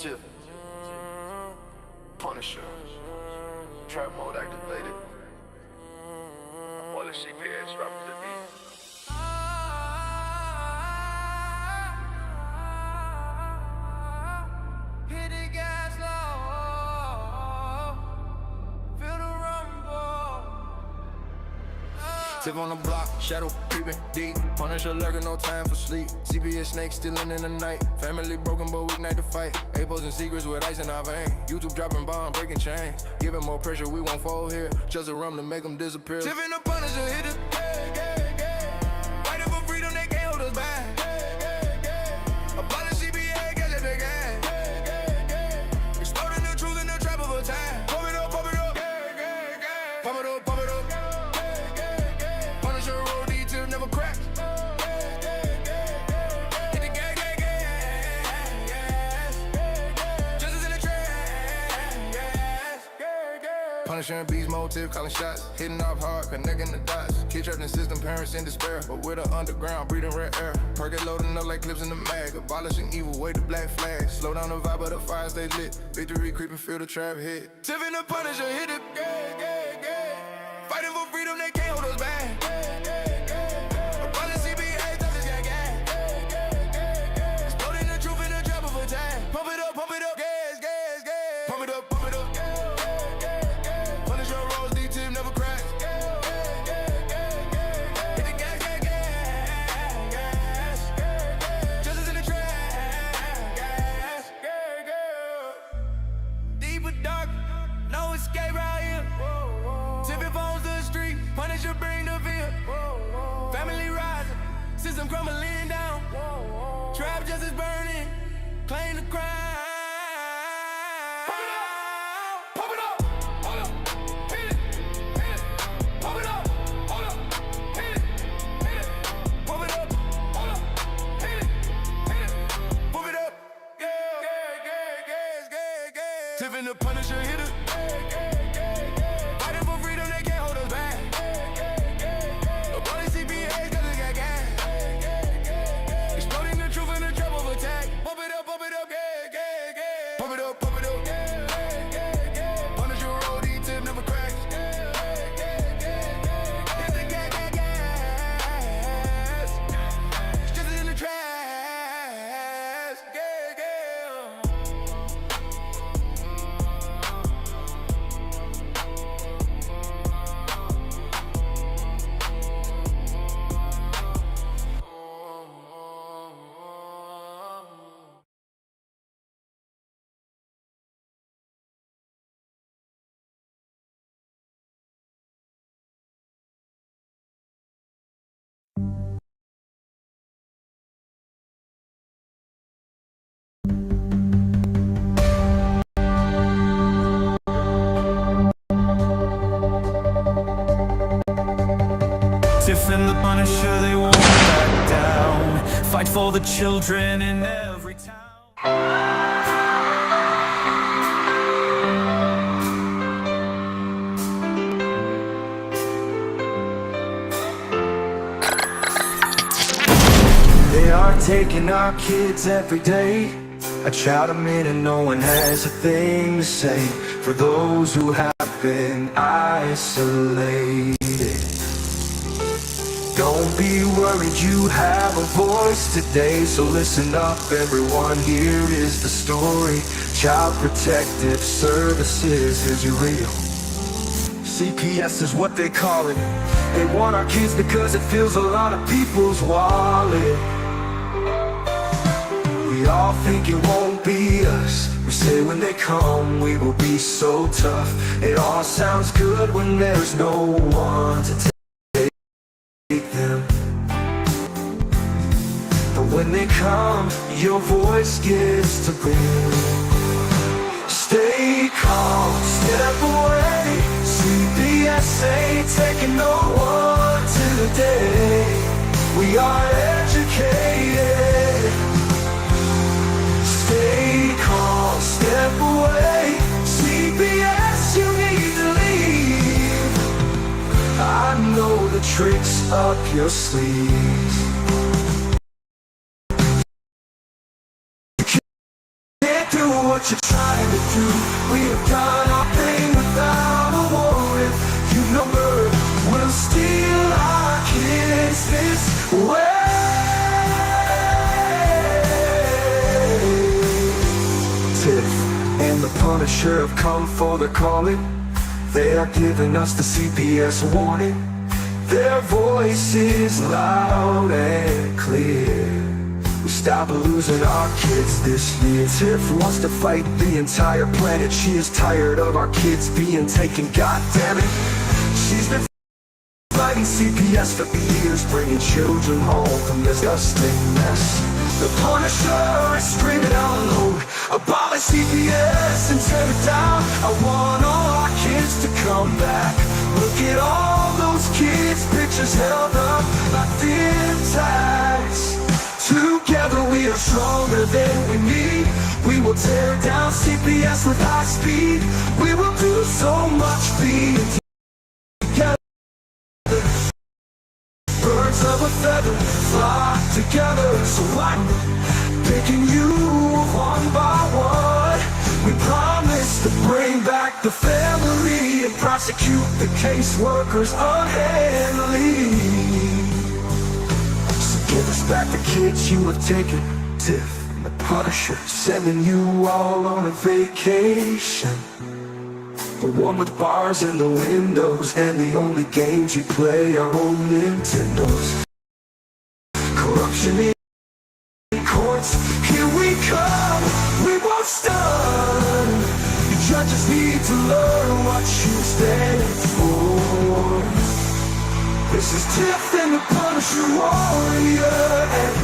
Tiff, Punisher, trap mode activated. All the CPS dropping the beat. Hit the gas low, feel the rumble. Tiff on the block, shadow creeping deep. Punisher lurking, no time for sleep. CPS snakes stealing in the night. Family broken, but weeknight to fight. A-posing secrets with ice in our vein. YouTube dropping bomb, breaking chains. Giving more pressure, we won't fall here. Just a rum to make them disappear. Tiff and the Punisher hit it. Fighting for freedom, they can't hold us back. About the CPS, catch it again. Exploding the truth in the trap of a time. Pump it up, pump it up. Pump it up, pump it up. Punisher roll D till never crack. Hit the gang, gang, gang. Justice in the trash. Punisher and beast mode, Tiff calling shots. Hitting off hard, connecting the dots. Kid trapped in system, parents in despair. But with the underground, breathing rare air. Perk loading up like clips in the mag. Abolishing evil, wave the black flag. Slow down the vibe, but the fire stay lit. Victory creeping, feel the trap hit. Tiff and the Punisher hit it. Fighting for freedom, they can't hold us back. About the CPA, justice, gang, gang. Exploding the truth in the trap of a time. Pump it up, gas, gas, gas. Pump it up, pump it up. Punisher rolls, D-tip never crack. Hit the gas, gas, gas. Justice in the trash. Deep and dark, no escape right here. Tipping phones to the street, Punisher bring the fear. Family rising, system crumbling down. Trap justice burning, claim the crime. Pump it up, hold up, hit it, pump it up, hold up, hit it, pump it up, hold up, hit it, pump it up, yeah. Tipping the Punisher hit it. Fighting for freedom, they can't hold us back. About the CPA, justice, gang, gang. Exploding the truth in the trap of attack. Pump it up, gang, gang, gang. Pump it up, Punisher roll, D-tip never cracks. Hit the gang, gang, gas. Justice in the trash. Gang, gang. Tiff and the Punisher, they won't back down. Fight for the children in every town. They are taking our kids every day. I shout them in and no one has a thing to say. For those who have been isolated, don't be worried, you have a voice today. So listen up everyone, here is the story. Child Protective Services is real. CPS is what they call it. They want our kids because it fills a lot of people's wallet. We all think it won't be us. We say when they come we will be so tough. It all sounds good when there's no one to take them. But when they come, your voice gets to ring. Stay calm, step away. CPS ain't taking no one today. We are educated. Stay calm, step away. CPS, you need to leave. I know the tricks up your sleeve. You can't do what what you're trying to do. We have done our thing without a warrant. You number, we'll steal our kids this way. Tiff and the Punisher have come for the calling. They are giving us the CPS warning. Their voice is loud and clear. We stop losing our kids this year. Tiff wants to fight the entire planet. She is tired of our kids being taken, god damn it. She's been fighting CPS for years, bringing children home from this disgusting mess. The Punisher is screaming out loud, abolish CPS and tear it down. I want all our kids to come back. Look at all those kids' pictures held up like thin tags. Together we are stronger than we need. We will tear down CPS with high speed. We will do so much being together. Birds of a feather flock together. So I'm picking you one by one. We promise to bring back the family and prosecute the caseworkers unhandily. Give us back the kids you have taken. Tiff and the Punisher sending you all on a vacation. The one with bars in the windows, and the only games you play are on Nintendos. Corruption in courts, here we come, we won't stun. The judges need to learn what you stand for. This is Tiff and the Punisher warrior, and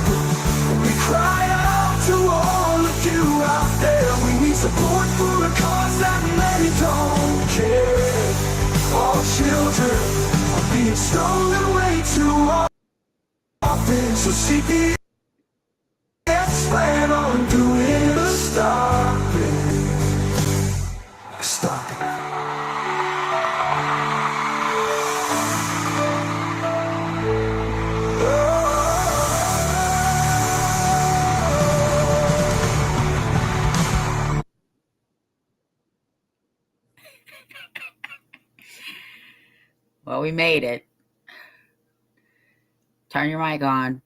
we cry out to all of you out there. We need support for a cause that many don't care. All children are being stolen away too often. So CPS plan on doing the stopping. Stopping. Well, we made it. Turn your mic on.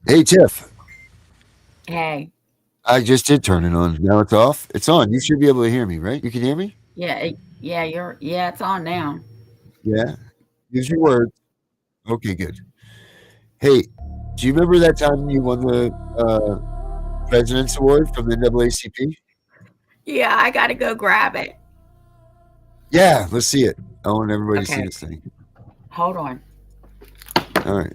Hey, Tiff. Hey. I just did turn it on. Now it's off. It's on. You should be able to hear me, right? You can hear me? Yeah, it's on now. Yeah. Use your words. Okay, good. Hey, do you remember that time you won the President's Award from the NAACP? Yeah, I gotta go grab it. Yeah, let's see it. I want everybody to see this thing. Hold on. All right.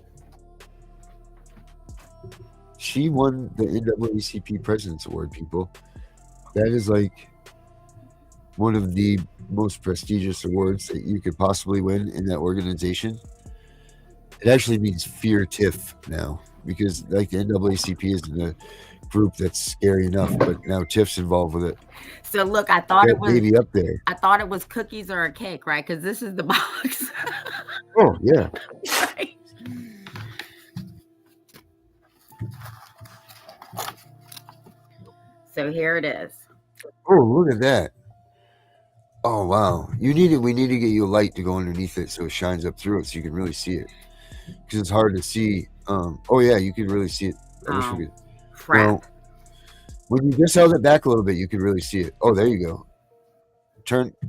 She won the NAACP President's Award, people. That is like one of the most prestigious awards that you could possibly win in that organization. It actually means fear Tiff now, because like the NAACP isn't a group that's scary enough, but now Tiff's involved with it. So look, I thought That it was baby up there. I thought it was cookies or a cake, right? Because this is the box. Oh yeah. Right. So here it is. Oh, look at that. Oh wow. We need to get you a light to go underneath it so it shines up through it so you can really see it. Because it's hard to see. Oh yeah, you can really see it. I wish we could. Crap. Well, when you just held it back a little bit, you could really see it. Oh, there you go.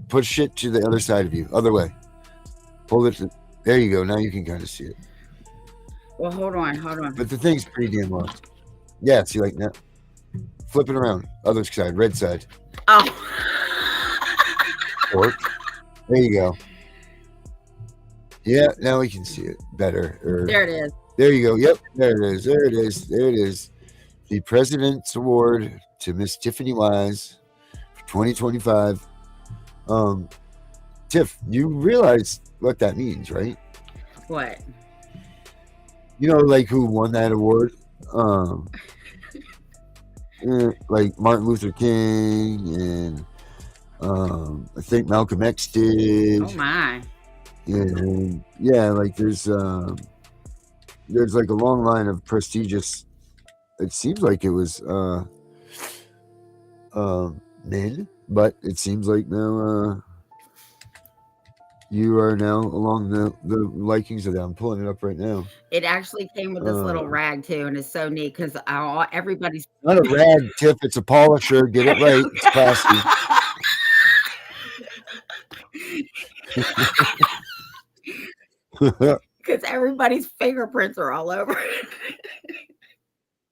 Push it to the other side of you. Other way. Hold it. There you go. Now you can kind of see it. Well, hold on. But the thing's pretty damn low. Yeah, see, like that. Flip it around. Other side. Red side. Oh. Or, there you go. Yeah, now we can see it better. There it is. There you go. Yep, there it is. There it is. The President's Award to Miss Tiffany Wise for 2025. Tiff, you realize what that means, right? What? You know, like who won that award? Like Martin Luther King and I think Malcolm X did. Oh my. And yeah, like there's like a long line of prestigious. It seems like it was men, but it seems like now you are now along the likings of that. I'm pulling it up right now. It actually came with this little rag too, and it's so neat because everybody's Not a rag, Tiff. It's a polisher. Get it right. It's classy. because everybody's fingerprints are all over it.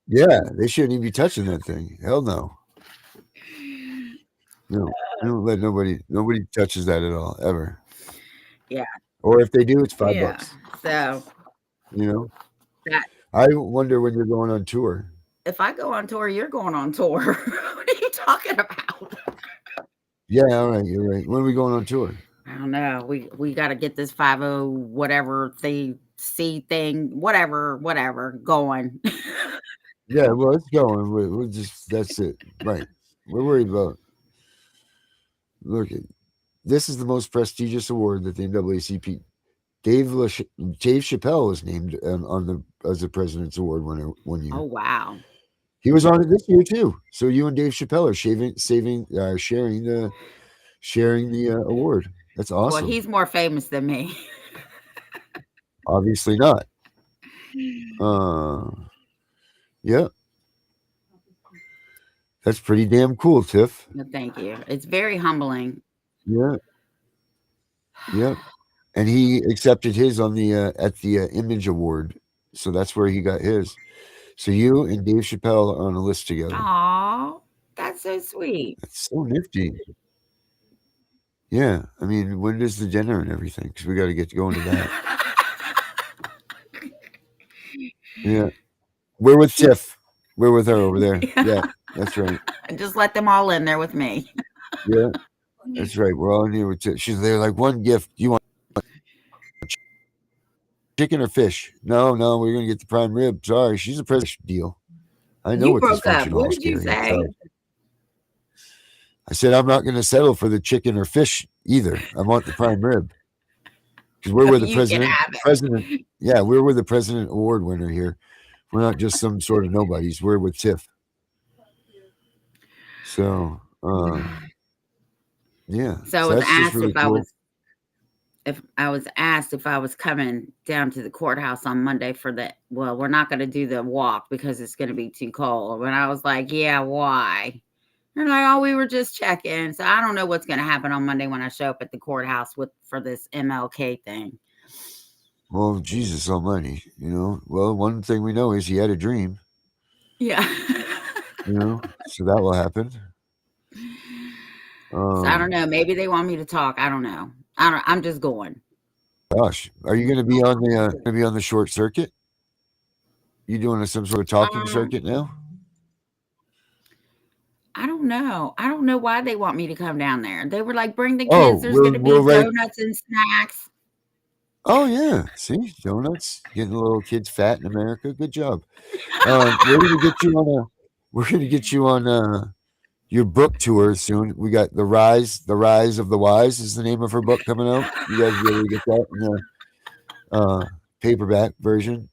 Yeah, they shouldn't even be touching that thing. Hell no. No, we don't let nobody touches that at all, ever. Yeah. Or if they do, it's $5. Yeah. So You know? that I wonder when you're going on tour. if I go on tour, you're going on tour. What are you talking about? Yeah, all right, you're right. When are we going on tour? I don't know. We got to get this 50 whatever C thing, whatever going. Yeah, well, it's going. We're just, that's it. Right. We're worried about, look, this is the most prestigious award that the NAACP, Dave Chappelle was named as the President's Award winner one year. Oh wow. He was on it this year too. So you and Dave Chappelle are sharing the award. That's awesome. Well, he's more famous than me. Obviously not. Yeah. That's pretty damn cool, Tiff. No, thank you. It's very humbling. Yeah. Yeah. And he accepted his on the at the Image Award. So that's where he got his. So you and Dave Chappelle are on a list together. Aw, that's so sweet. That's so nifty. Yeah. I mean, when does the dinner and everything? Because we got to get going to that. Yeah. We're with Tiff. We're with her over there. Yeah, that's right. Just let them all in there with me. Yeah, that's right. We're all in here with Tiff. She's there like, one gift. You want chicken or fish? No, we're going to get the prime rib. Sorry, she's a president deal. I know You what this broke up. function What hall's did you carrying. say? I said, I'm not going to settle for the chicken or fish either. I want the prime rib. Because we're with the You can president. have it. President. Yeah, we're with the President Award winner here. We're not just some sort of nobodies. We're with Tiff. So, yeah. So I was that's just asked really if I cool. was asked if I was coming down to the courthouse on Monday for the, well, we're not going to do the walk because it's going to be too cold. And I was like, yeah, why? They're like, oh, we were just checking. So I don't know what's going to happen on Monday when I show up at the courthouse for this MLK thing. Well, Jesus almighty, you know. Well, one thing we know is he had a dream, Yeah. you know, so that will happen. So I don't know. Maybe they want me to talk. I don't know. I'm just going. Gosh, are you going to be on the short circuit? You doing some sort of talking circuit now? I don't know. I don't know why they want me to come down there. They were like, bring the kids. Oh, There's going to be donuts and snacks. Oh yeah, see, donuts, getting the little kids fat in America. Good job. We're gonna get you on your book tour soon. We got the rise of the wise is the name of her book coming out. You guys be able to get that in the paperback version.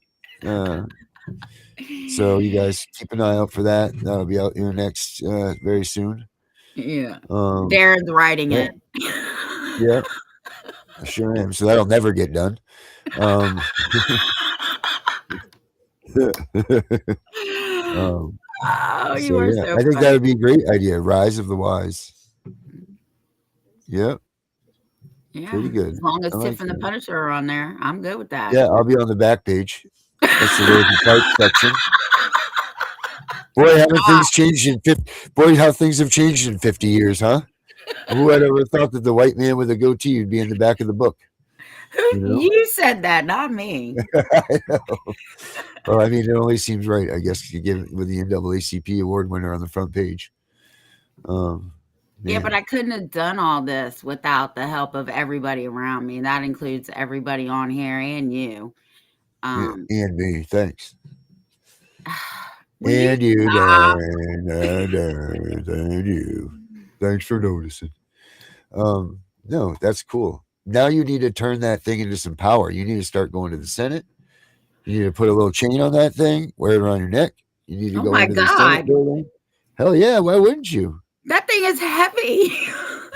So you guys keep an eye out for that. That'll be out here next very soon. Yeah. Darren's writing it. Yeah. I sure am. So that'll never get done. Oh, you So are yeah, so I think funny. that would be a great idea. Rise of the Wise. Yep. Yeah. Pretty good. As long as I Tiff like and the that. Punisher are on there, I'm good with that. Yeah, I'll be on the back page. That's the Rosie Park section. Boy, how things have changed in 50 years, huh? Who would ever thought that the white man with a goatee would be in the back of the book? You know? You said that, not me. I know. Well, I mean, it only seems right, I guess, to give it with the NAACP award winner on the front page. Yeah, Man. but I couldn't have done all this without the help of everybody around me. That includes everybody on here and you. Yeah, and me, thanks. Will And you you, stop? Darren, and you. Thanks for noticing. No, that's cool. Now you need to turn that thing into some power. You need to start going to the Senate. You need to put a little chain on that thing, wear it around your neck. You need to Oh go my into the Senate God. building. Hell yeah, why wouldn't you? That thing is heavy.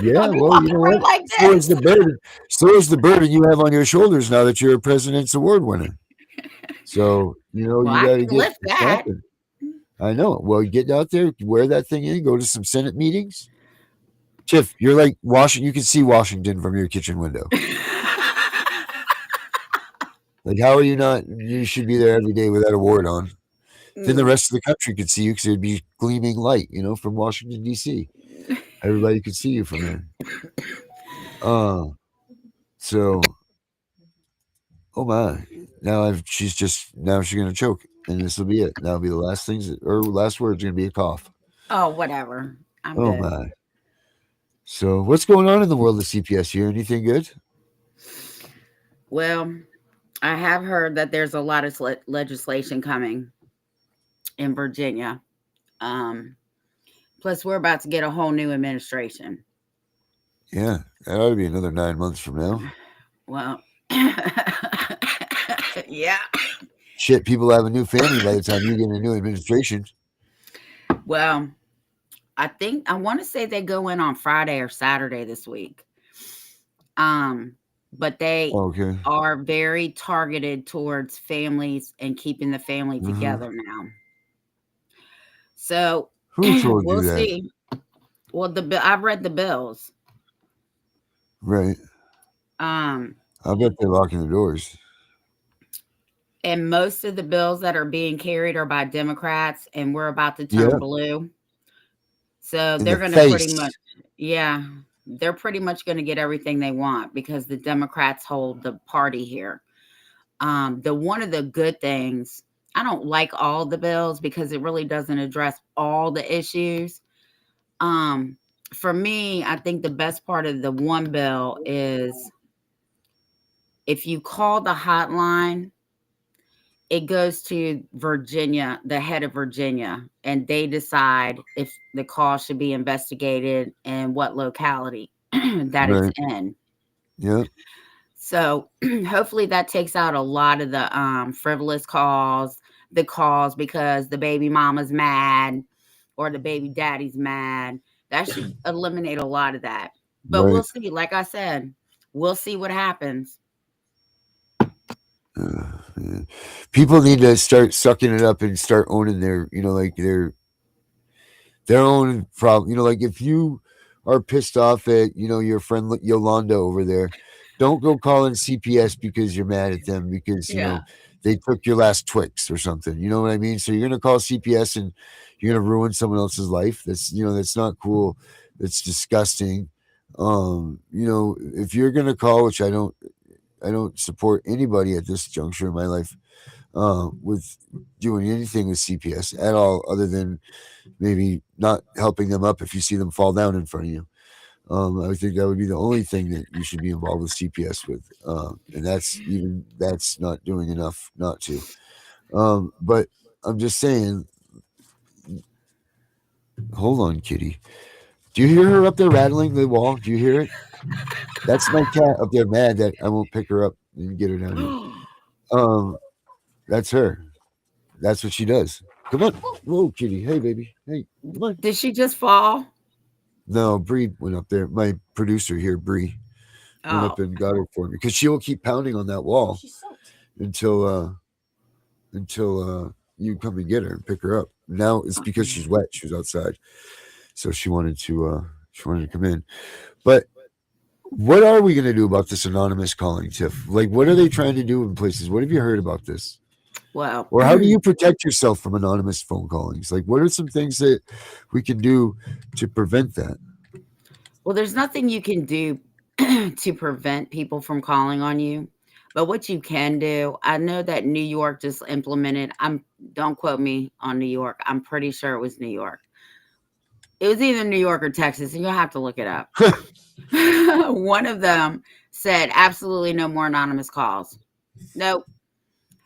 Yeah, I'll be well, you walking know around what? like So is this. the burden. So is the burden you have on your shoulders now that you're a President's Award winner. So, Well, you I got to can get lift that. snapping. I know. Well, get out there, wear that thing in, go to some Senate meetings. Tiff, you're like Washington. You can see Washington from your kitchen window. Like, how are you not? You should be there every day with that award on. Then the Mm. rest of the country could see you because it'd be gleaming light, from Washington D.C. Everybody could see you from there. Uh, so, oh my! Now she's gonna choke, and this will be it. That'll be the last things, or last word's gonna be a cough. Oh, whatever. I'm Oh good. my! So, what's going on in the world of CPS here? Anything good? Well, I have heard that there's a lot of legislation coming in Virginia. Um, Plus, we're about to get a whole new administration. Yeah, that ought to be another 9 months from now. Well, yeah. Shit, people have a new family by the time you get a new administration. Well, I want to say they go in on Friday or Saturday this week. But they Okay. are very targeted towards families and keeping the family Uh-huh. together now. So Who told you we'll that? see. Well, I've read the bills. Right. Um, I bet they're locking the doors. and most of the bills that are being carried are by Democrats, and we're about to turn Yeah. blue. So In they're the going to pretty much, face. yeah, they're pretty much going to get everything they want because the Democrats hold the party here. The one of the good things, I don't like all the bills because it really doesn't address all the issues. Um, for me, I think the best part of the one bill is if you call the hotline, it goes to Virginia, the head of Virginia, and they decide if the call should be investigated and what locality that it's Right. in. Yeah. So hopefully that takes out a lot of the frivolous calls, the calls because the baby mama's mad or the baby daddy's mad. That should eliminate a lot of that. But we'll Right. see. Like I said, we'll see what happens. Yeah. People need to start sucking it up and start owning their, like their own problem. Like if you are pissed off at, your friend Yolanda over there, don't go calling CPS because you're mad at them because, Yeah. they took your last Twix or something. You know what I mean? So you're going to call CPS and you're going to ruin someone else's life. That's not cool. That's disgusting. If you're going to call, which I don't support anybody at this juncture in my life with doing anything with CPS at all, other than maybe not helping them up if you see them fall down in front of you. I think that would be the only thing that you should be involved with CPS with, and that's not doing enough not to. But I'm just saying, hold on, kitty. Do you hear her up there rattling the wall? Do you hear it? That's my cat up there mad that I won't pick her up and get her down here. Um, that's her. That's what she does. Come on. Whoa, kitty. Hey, baby. Hey, come on. Did she just fall? No, Bree went up there. My producer here, Bree, went up Oh, and got her for me because she will keep pounding on that wall until you come and get her and pick her up. Now it's because she's wet. She was outside, so she wanted to come in. But what are we going to do about this anonymous calling, Tiff? Like, what are they trying to do in places? What have you heard about this? well, Or how do you protect yourself from anonymous phone callings? Like, what are some things that we can do to prevent that? well, there's nothing you can do to prevent people from calling on you. But what you can do, I know that New York just implemented, don't quote me on New York. I'm pretty sure it was New York. It was either New York or Texas, and you'll have to look it up. One of them said absolutely no more anonymous calls. Nope.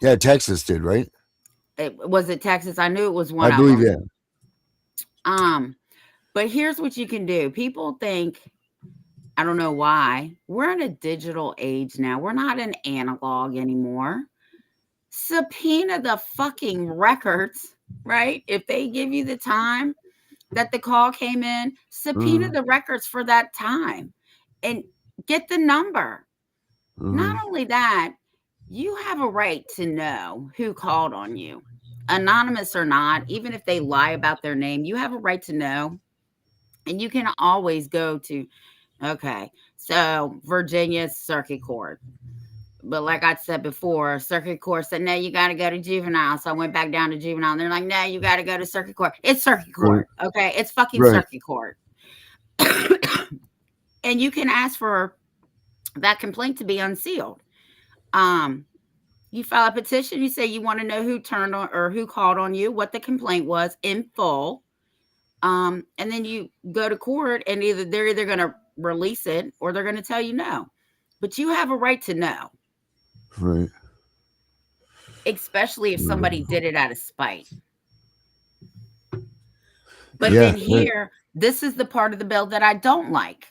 Yeah, Texas did, right? Was it Texas? I knew it was I one of believe, them. yeah. But here's what you can do. People think, I don't know why, we're in a digital age now. We're not in analog anymore. Subpoena the fucking records, right? If they give you the time, that the call came in, subpoena Uh, the records for that time and get the number. Not uh, only that, you have a right to know who called on you. Anonymous or not, even if they lie about their name, you have a right to know. And you can always go to, okay, so Virginia Circuit Court. But like I said before, circuit court said, no, you got to go to juvenile. So I went back down to juvenile. And they're like, no, you got to go to circuit court. It's circuit right, court. Okay. It's fucking right, circuit court. And you can ask for that complaint to be unsealed. Um, you file a petition. You say you want to know who turned on or who called on you, what the complaint was in full. And then you go to court and they're either going to release it or they're going to tell you no. But you have a right to know, right. especially if somebody Uh, did it out of spite. But yeah, then here, this is the part of the bill that I don't like.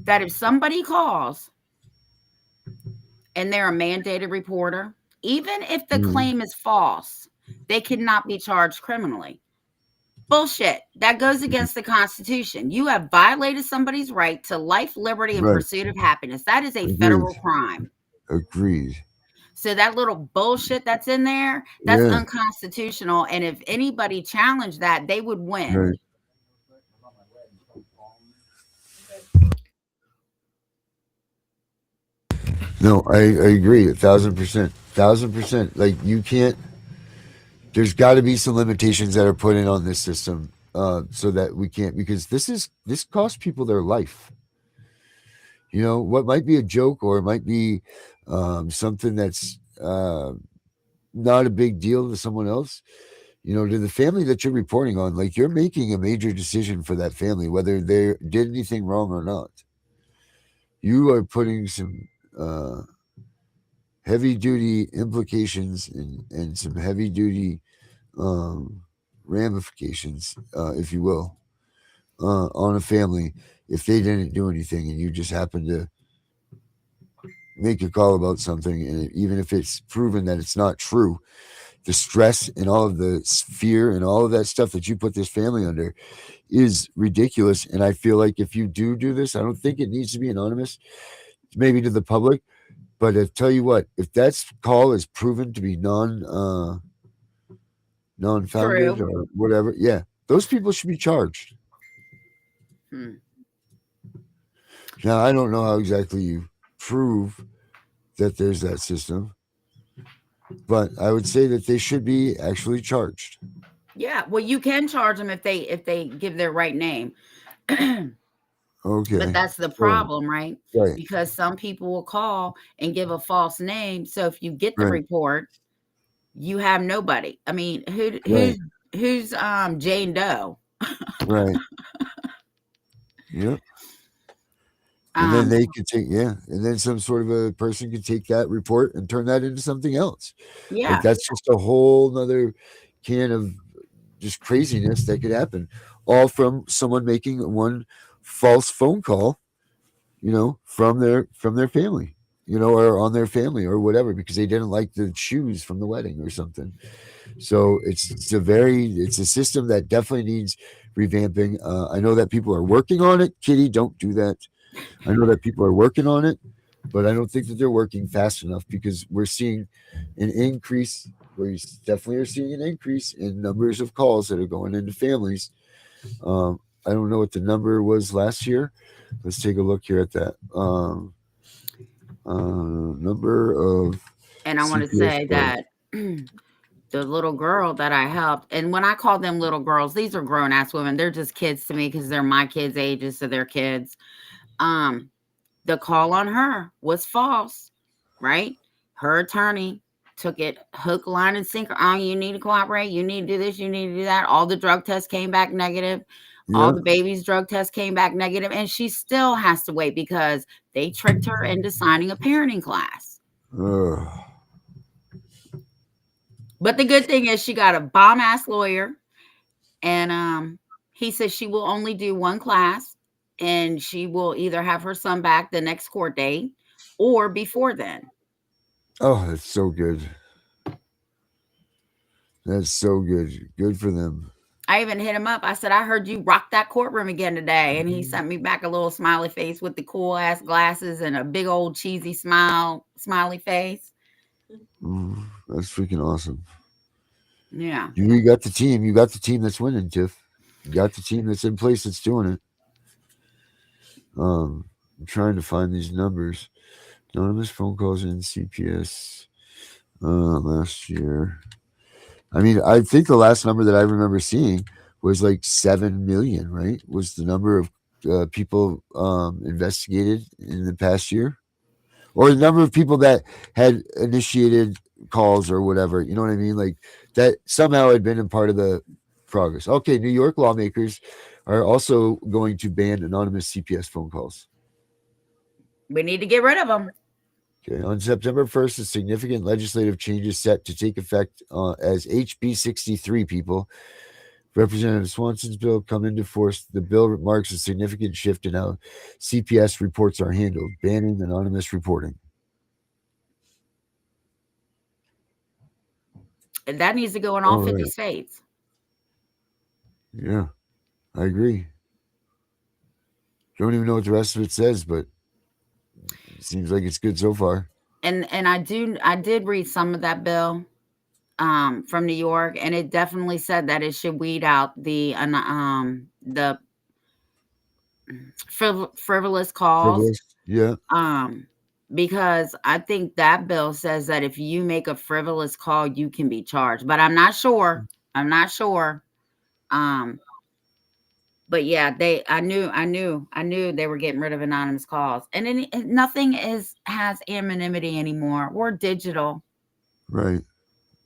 That if somebody calls and they're a mandated reporter, even if the mm, claim is false, they cannot be charged criminally. Bullshit. That goes against the Constitution. You have violated somebody's right to life, liberty, and right. pursuit of happiness. That is a Agreed. federal crime. Agreed. So that little bullshit that's in there, that's Yeah, unconstitutional. And if anybody challenged that, they would win. right. No, I agree 1,000%. 1,000%. Like you can't. There's got to be some limitations that are put in on this system, so that we can't, because this costs people their life. You know what might be a joke, or it might be something that's not a big deal to someone else. You know, to the family that you're reporting on, like you're making a major decision for that family, whether they did anything wrong or not. You are putting some heavy duty implications and some heavy duty um, ramifications, if you will, on a family if they didn't do anything and you just happen to make a call about something, and even if it's proven that it's not true, the stress and all of the fear and all of that stuff that you put this family under is ridiculous. And I feel like if you do this, I don't think it needs to be anonymous, maybe to the public. But I tell you what, if that call is proven to be non-founded True. or whatever, yeah, those people should be charged. Hmm. Now I don't know how exactly you prove that there's that system, but I would say that they should be actually charged. Yeah. Well, you can charge them if they give their right name. But Okay, that's the right, problem, right? right, Because some people will call and give a false name. So if you get the right, report, you have nobody. I mean, right, who's Jane Doe? right. Yep. And then Um, they could take, yeah, and then some sort of a person could take that report and turn that into something else. Like yeah. that's just a whole nother can of just craziness that could happen, all from someone making one false phone call, from their family, or on their family or whatever, because they didn't like the shoes from the wedding or something. So it's a system that definitely needs revamping. I know that people are working on it. Kitty, don't do that. I know that people are working on it, but I don't think that they're working fast enough, because we're seeing an increase. We definitely are seeing an increase in numbers of calls that are going into families. I don't know what the number was last year. Let's take a look here at that. Number of And I want to CPS say calls. that the little girl that I helped, and when I call them little girls, these are grown ass women. They're just kids to me because they're my kids' ages, so they're kids. Um, the call on her was false, right? Her attorney took it hook, line, and sinker. Oh, you need to cooperate. You need to do this. You need to do that. All the drug tests came back negative. All Yeah. the baby's drug tests came back negative, and she still has to wait because they tricked her into signing a parenting class. Ugh. But the good thing is she got a bomb ass lawyer, and he says she will only do one class, and she will either have her son back the next court date or before then. Oh, that's so good. That's so good. Good for them. I even hit him up. I said, I heard you rock that courtroom again today. And he sent me back a little smiley face with the cool ass glasses and a big old cheesy smiley face. That's freaking awesome. Yeah. You got the team. You got the team that's winning, Tiff. You got the team that's in place that's doing it. I'm trying to find these numbers. Anonymous phone calls in CPS last year. I mean, I think the last number that I remember seeing was like 7 million, right? Was the number of people investigated in the past year? Or the number of people that had initiated calls or whatever. You know what I mean? Like that somehow had been a part of the progress. Okay, New York lawmakers are also going to ban anonymous CPS phone calls. We need to get rid of them. Okay. On September 1st, a significant legislative change is set to take effect as HB 63 people. Representative Swanson's bill come into force. The bill marks a significant shift in how CPS reports are handled, banning anonymous reporting. And that needs to go in all 50 states. Yeah, I agree. Don't even know what the rest of it says, but it seems like it's good so far. And I did read some of that bill from New York, and it definitely said that it should weed out the frivolous calls. Yeah. Because I think that bill says that if you make a frivolous call, you can be charged. But I'm not sure. But yeah, I knew they were getting rid of anonymous calls, and nothing has anonymity anymore. We're digital. Right.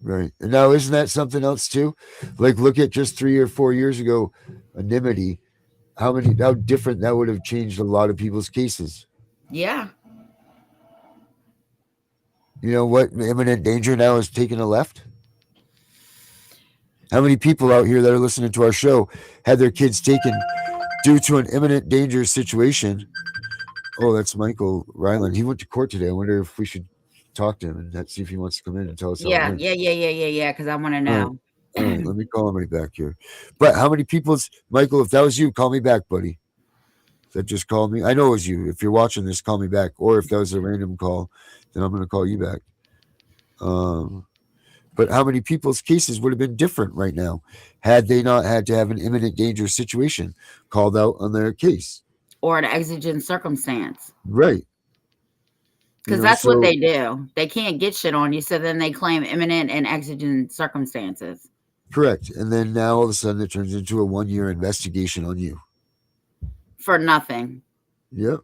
And now, isn't that something else too? Like, look at just 3 or 4 years ago, anonymity. How different that would have changed a lot of people's cases. Yeah. You know what? Imminent danger now is taking a left. How many people out here that are listening to our show had their kids taken due to an imminent danger situation? Oh, that's Michael Ryland. He went to court today. I wonder if we should talk to him and see if he wants to come in and tell us. Yeah. Because I want to know. All right, let me call him right back here. But how many people's Michael? If that was you, call me back, buddy. That just called me. I know it was you. If you're watching this, call me back. Or if that was a random call, then I'm going to call you back. But how many people's cases would have been different right now had they not had to have an imminent danger situation called out on their case? Or an exigent circumstance. Right. Because that's what they do. They can't get shit on you, so then they claim imminent and exigent circumstances. Correct. And then now all of a sudden it turns into a 1-year investigation on you. For nothing. Yep.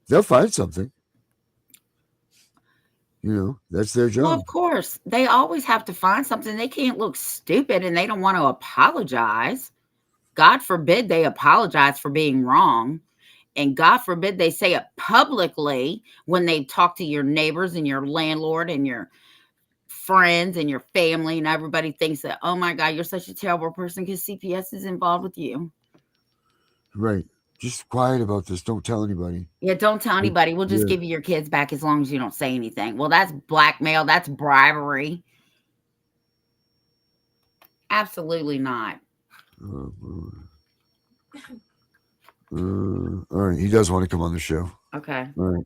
They'll find something. You know, that's their job. Well, of course. They always have to find something. They can't look stupid and they don't want to apologize. God forbid they apologize for being wrong. And God forbid they say it publicly when they talk to your neighbors and your landlord and your friends and your family, and everybody thinks that, oh my God, you're such a terrible person because CPS is involved with you. Right. Just quiet about this. Don't tell anybody. Yeah, don't tell anybody. We'll just give you your kids back as long as you don't say anything. Well, that's blackmail. That's bribery. Absolutely not. All right. He does want to come on the show. Okay. All right.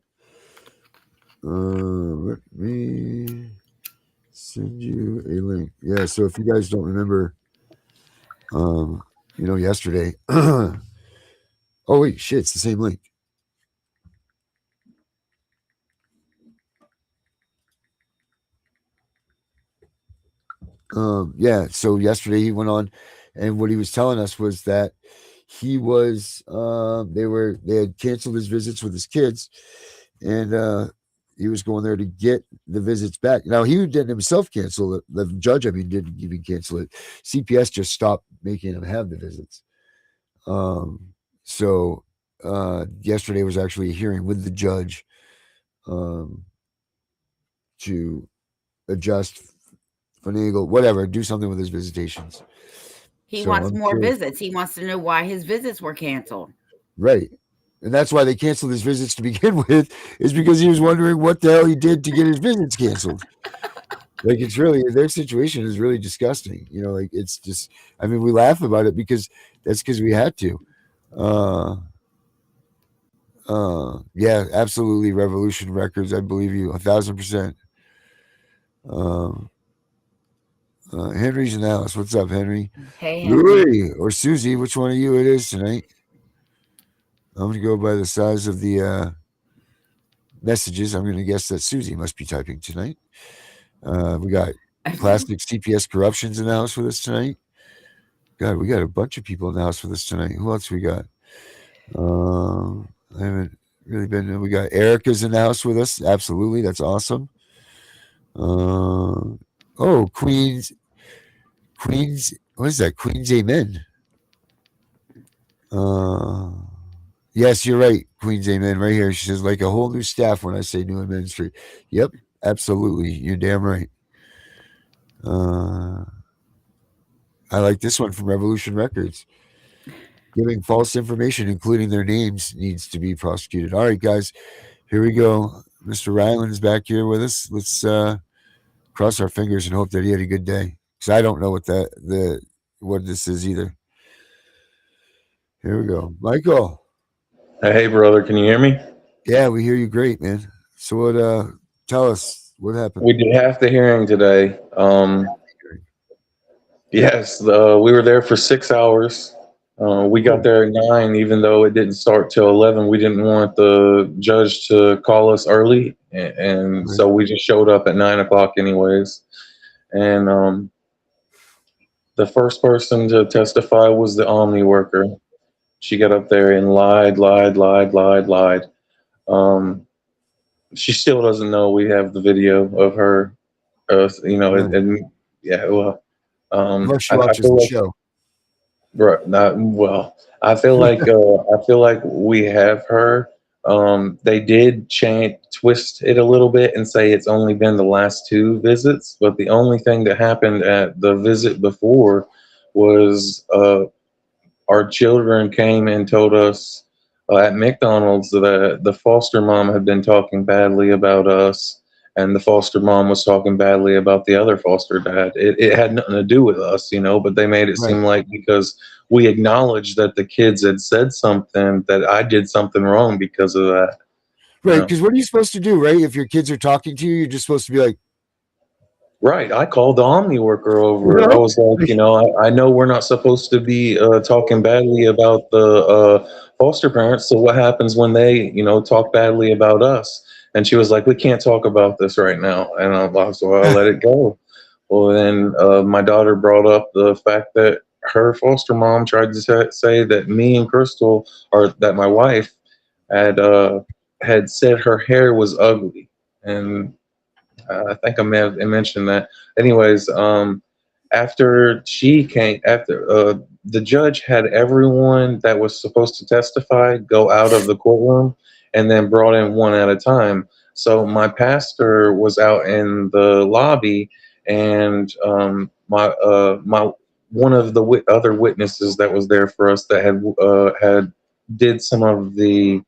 Let me send you a link. Yeah. So if you guys don't remember, yesterday. Oh wait, shit! It's the same link. Yeah. So yesterday he went on, and what he was telling us was that he was they had canceled his visits with his kids, and he was going there to get the visits back. Now he didn't himself cancel it. The judge, didn't even cancel it. CPS just stopped making him have the visits. So yesterday was actually a hearing with the judge to adjust, finagle, whatever, do something with his visitations. He wants more visits. He wants to know why his visits were canceled. Right. And that's why they canceled his visits to begin with, is because he was wondering what the hell he did to get his visits canceled. Like it's really their situation is really disgusting. You know, like it's just. I mean, we laugh about it because that's because we had to. Uh, yeah, absolutely. Revolution Records, I believe you 1,000%. Um, Henry's in the house. What's up, Henry? Hey, Henry. Louis or Susie, which one of you it is tonight? I'm gonna go by the size of the messages. I'm gonna guess that Susie must be typing tonight. We got classic CPS corruptions in the house with us tonight. God, we got a bunch of people in the house with us tonight. Who else we got? I haven't really been. We got Erica's in the house with us. Absolutely, that's awesome. Oh, Queens. What is that? Queens Amen. Uh, yes, you're right. Queens Amen. Right here. She says like a whole new staff when I say new ministry. Yep, absolutely. You're damn right. I like this one from Revolution Records. Giving false information, including their names, needs to be prosecuted. All right, guys, here we go. Mr. Ryland's back here with us. Let's cross our fingers and hope that he had a good day. Because I don't know what this is either. Here we go, Michael. Hey, brother, can you hear me? Yeah, we hear you great, man. So what? Tell us what happened. We did half the hearing today. Yes, we were there for 6 hours. We got there at 9, even though it didn't start till 11. We didn't want the judge to call us early, and so we just showed up at 9 o'clock anyways. And the first person to testify was the Omni worker. She got up there and lied. She still doesn't know we have the video of her, and yeah, well, She I watches feel the like show. right, not well. I feel like we have her. They did twist it a little bit and say it's only been the last 2 visits, but the only thing that happened at the visit before was our children came and told us at McDonald's that the foster mom had been talking badly about us, and the foster mom was talking badly about the other foster dad. It had nothing to do with us, but they made it Right. seem like because we acknowledged that the kids had said something, that I did something wrong because of that. Right, because what are you supposed to do, right? If your kids are talking to you, you're just supposed to be like, Right. I called the Omni worker over. I was like, I know we're not supposed to be talking badly about the foster parents. So what happens when they, talk badly about us? And she was like, we can't talk about this right now. And I was like, well, I'll let it go. Well, then my daughter brought up the fact that her foster mom tried to say that me and Crystal, or that my wife had said her hair was ugly. And I think I may have mentioned that. Anyways, after the judge had everyone that was supposed to testify go out of the courtroom, and then brought in one at a time. So my pastor was out in the lobby, and my one of the other witnesses that was there for us that had did some of the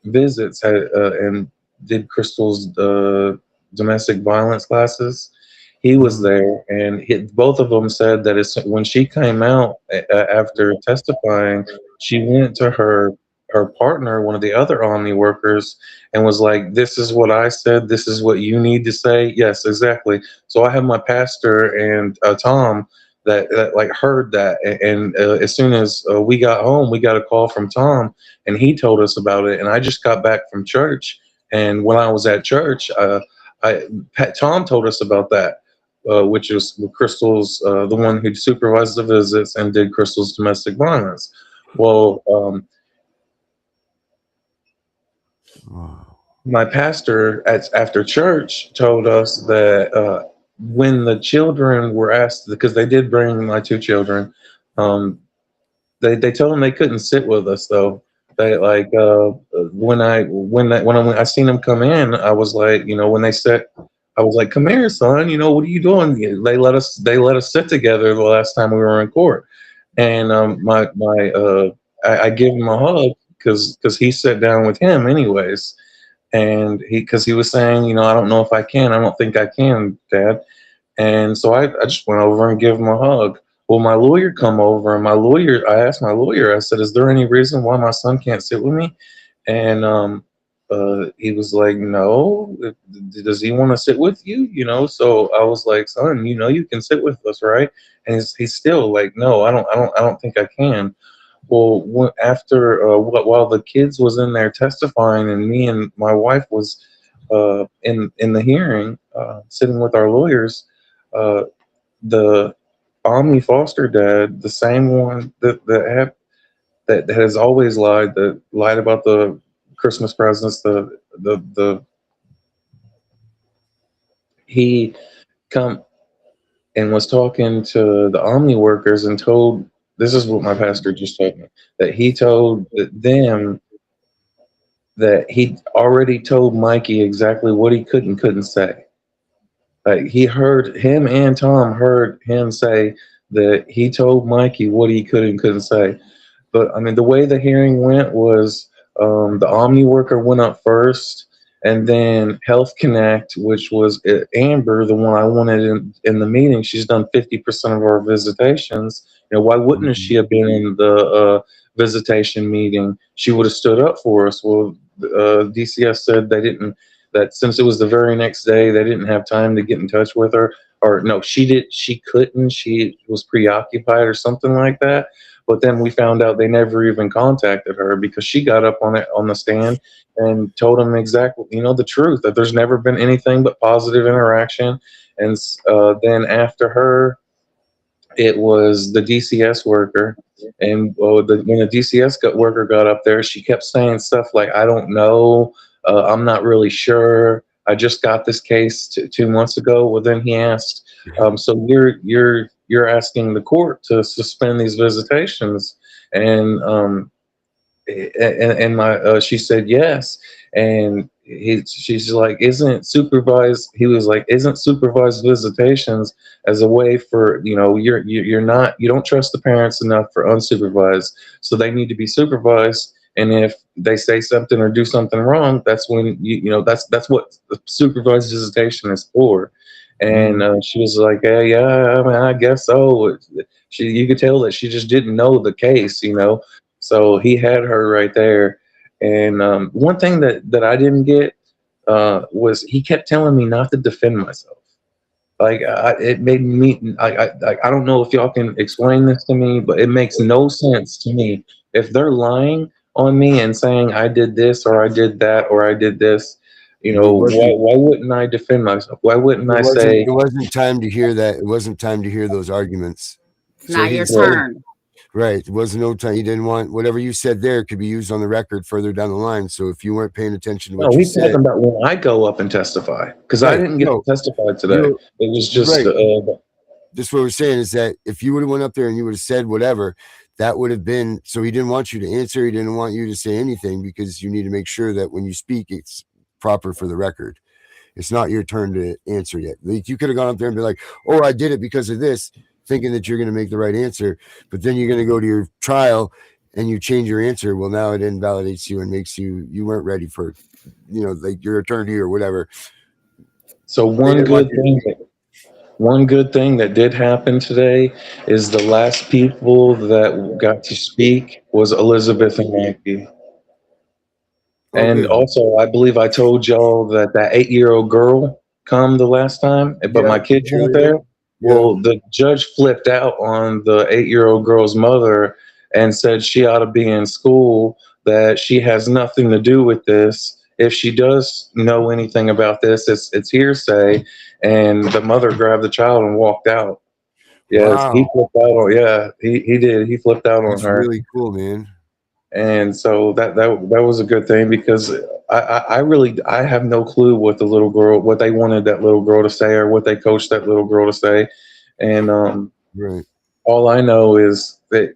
visits and did Crystal's domestic violence classes. He was there, and both of them said that when she came out after testifying, she went to her partner, one of the other Omni workers, and was like, "This is what I said. This is what you need to say." Yes, exactly. So I have my pastor and Tom that like heard that, and as soon as we got home, we got a call from Tom, and he told us about it. And I just got back from church, and when I was at church, Tom told us about that, which is Crystal's the one who supervised the visits and did Crystal's domestic violence. Well, my pastor after church told us that when the children were asked, because they did bring my 2 children, they told them they couldn't sit with us though. They like when I seen them come in, I was like, when they said, I was like, "Come here, son. What are you doing?" They let us sit together the last time we were in court, and I give him a hug because he sat down with him anyways, and because he was saying, I don't know if I can. I don't think I can, Dad. And so I just went over and gave him a hug. Well, my lawyer come over, and I asked my lawyer, I said, is there any reason why my son can't sit with me? And he was like, no. Does he want to sit with you? So I was like, son, you can sit with us, right? And he's still like, no, I don't think I can. Well, after while the kids was in there testifying, and me and my wife was in the hearing, sitting with our lawyers, uh, the Omni foster dad, the same one that has always lied, that lied about the Christmas presents, the he come and was talking to the Omni workers and told, this is what my pastor just told me, that he told them that he already told Mikey exactly what he could and couldn't say. Like, he heard him, and Tom heard him say that he told Mikey what he could and couldn't say. But I mean, the way the hearing went was, the Omni worker went up first, and then Health Connect, which was Amber, the one I wanted in the meeting. She's done 50% of our visitations. Why wouldn't she have been in the visitation meeting? She would have stood up for us. Well, DCS said they didn't. That since it was the very next day, they didn't have time to get in touch with her. Or no, she did. She couldn't. She was preoccupied or something like that. But then we found out they never even contacted her, because she got up on the stand and told them exactly, the truth, that there's never been anything but positive interaction. And then after her, it was the DCS worker. And when the DCS worker got up there, she kept saying stuff like, I don't know, I'm not really sure. I just got this case 2 months ago. Well, then he asked, so you're asking the court to suspend these visitations, and my she said yes, and she's like, isn't supervised? He was like, isn't supervised visitations as a way for, you're not, you don't trust the parents enough for unsupervised, so they need to be supervised. And if they say something or do something wrong, that's when that's what the supervised visitation is for. And she was like, yeah, I mean, I guess so. You could tell that she just didn't know the case. So he had her right there. And one thing that I didn't get was, he kept telling me not to defend myself. Like, it made me. I don't know if y'all can explain this to me, but it makes no sense to me. If they're lying on me and saying I did this or I did that or I did this, why wouldn't I defend myself? Why wouldn't I say it wasn't time to hear that? It wasn't time to hear those arguments. It's not your turn. Right. It wasn't no time. He didn't want whatever you said there could be used on the record further down the line. So if you weren't paying attention to what you said, talking about when I go up and testify, because I didn't get to testify today. It was just just what we're saying is that if you would have went up there and you would have said whatever, that would have been. So he didn't want you to answer. He didn't want you to say anything, because you need to make sure that when you speak, it's proper for the record. It's not your turn to answer yet. Like, you could have gone up there and be like, "Oh, I did it because of this," thinking that you're going to make the right answer, but then you're going to go to your trial and you change your answer. Well, now it invalidates you and makes you weren't ready for, like, your attorney or whatever. So one good thing that did happen today is the last people that got to speak was Elizabeth and Yankee. And also, I believe I told y'all that 8-year-old girl come the last time, but my kids weren't there. Well, the judge flipped out on the 8-year-old girl's mother and said she ought to be in school, that she has nothing to do with this. If she does know anything about this, it's hearsay. And the mother grabbed the child and walked out. Yes, wow. He flipped out on. Yeah, he did. He flipped out on her. Really cool, man. And so that was a good thing, because I have no clue what they wanted that little girl to say, or what they coached that little girl to say. And right. All I know is that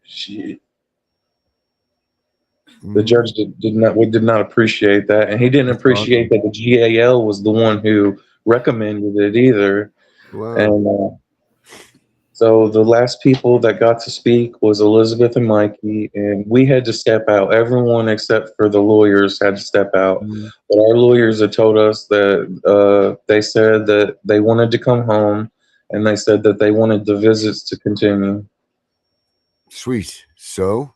the judge did not appreciate that, and he didn't appreciate that the GAL was the one who recommended it either. Wow. And So the last people that got to speak was Elizabeth and Mikey, and we had to step out. Everyone except for the lawyers had to step out. Mm, But our lawyers had told us that they said that they wanted to come home, and they said that they wanted the visits to continue. sweet. So,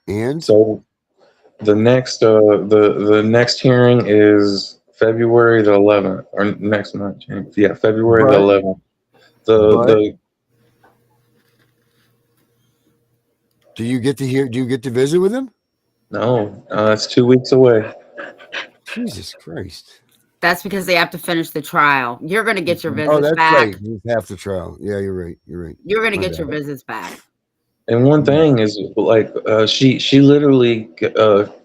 and So the next hearing is February the 11th, or next month. Yeah, February the but 11th. but The do you get to hear? Do you get to visit with him? No, it's 2 weeks away. Jesus Christ! That's because they have to finish the trial. You're going to get your Oh, visits that's right. back. It's half the trial. Yeah, you're right. You're right. You're going to My get your bad. visits back. And one Mm, thing is, like, she literally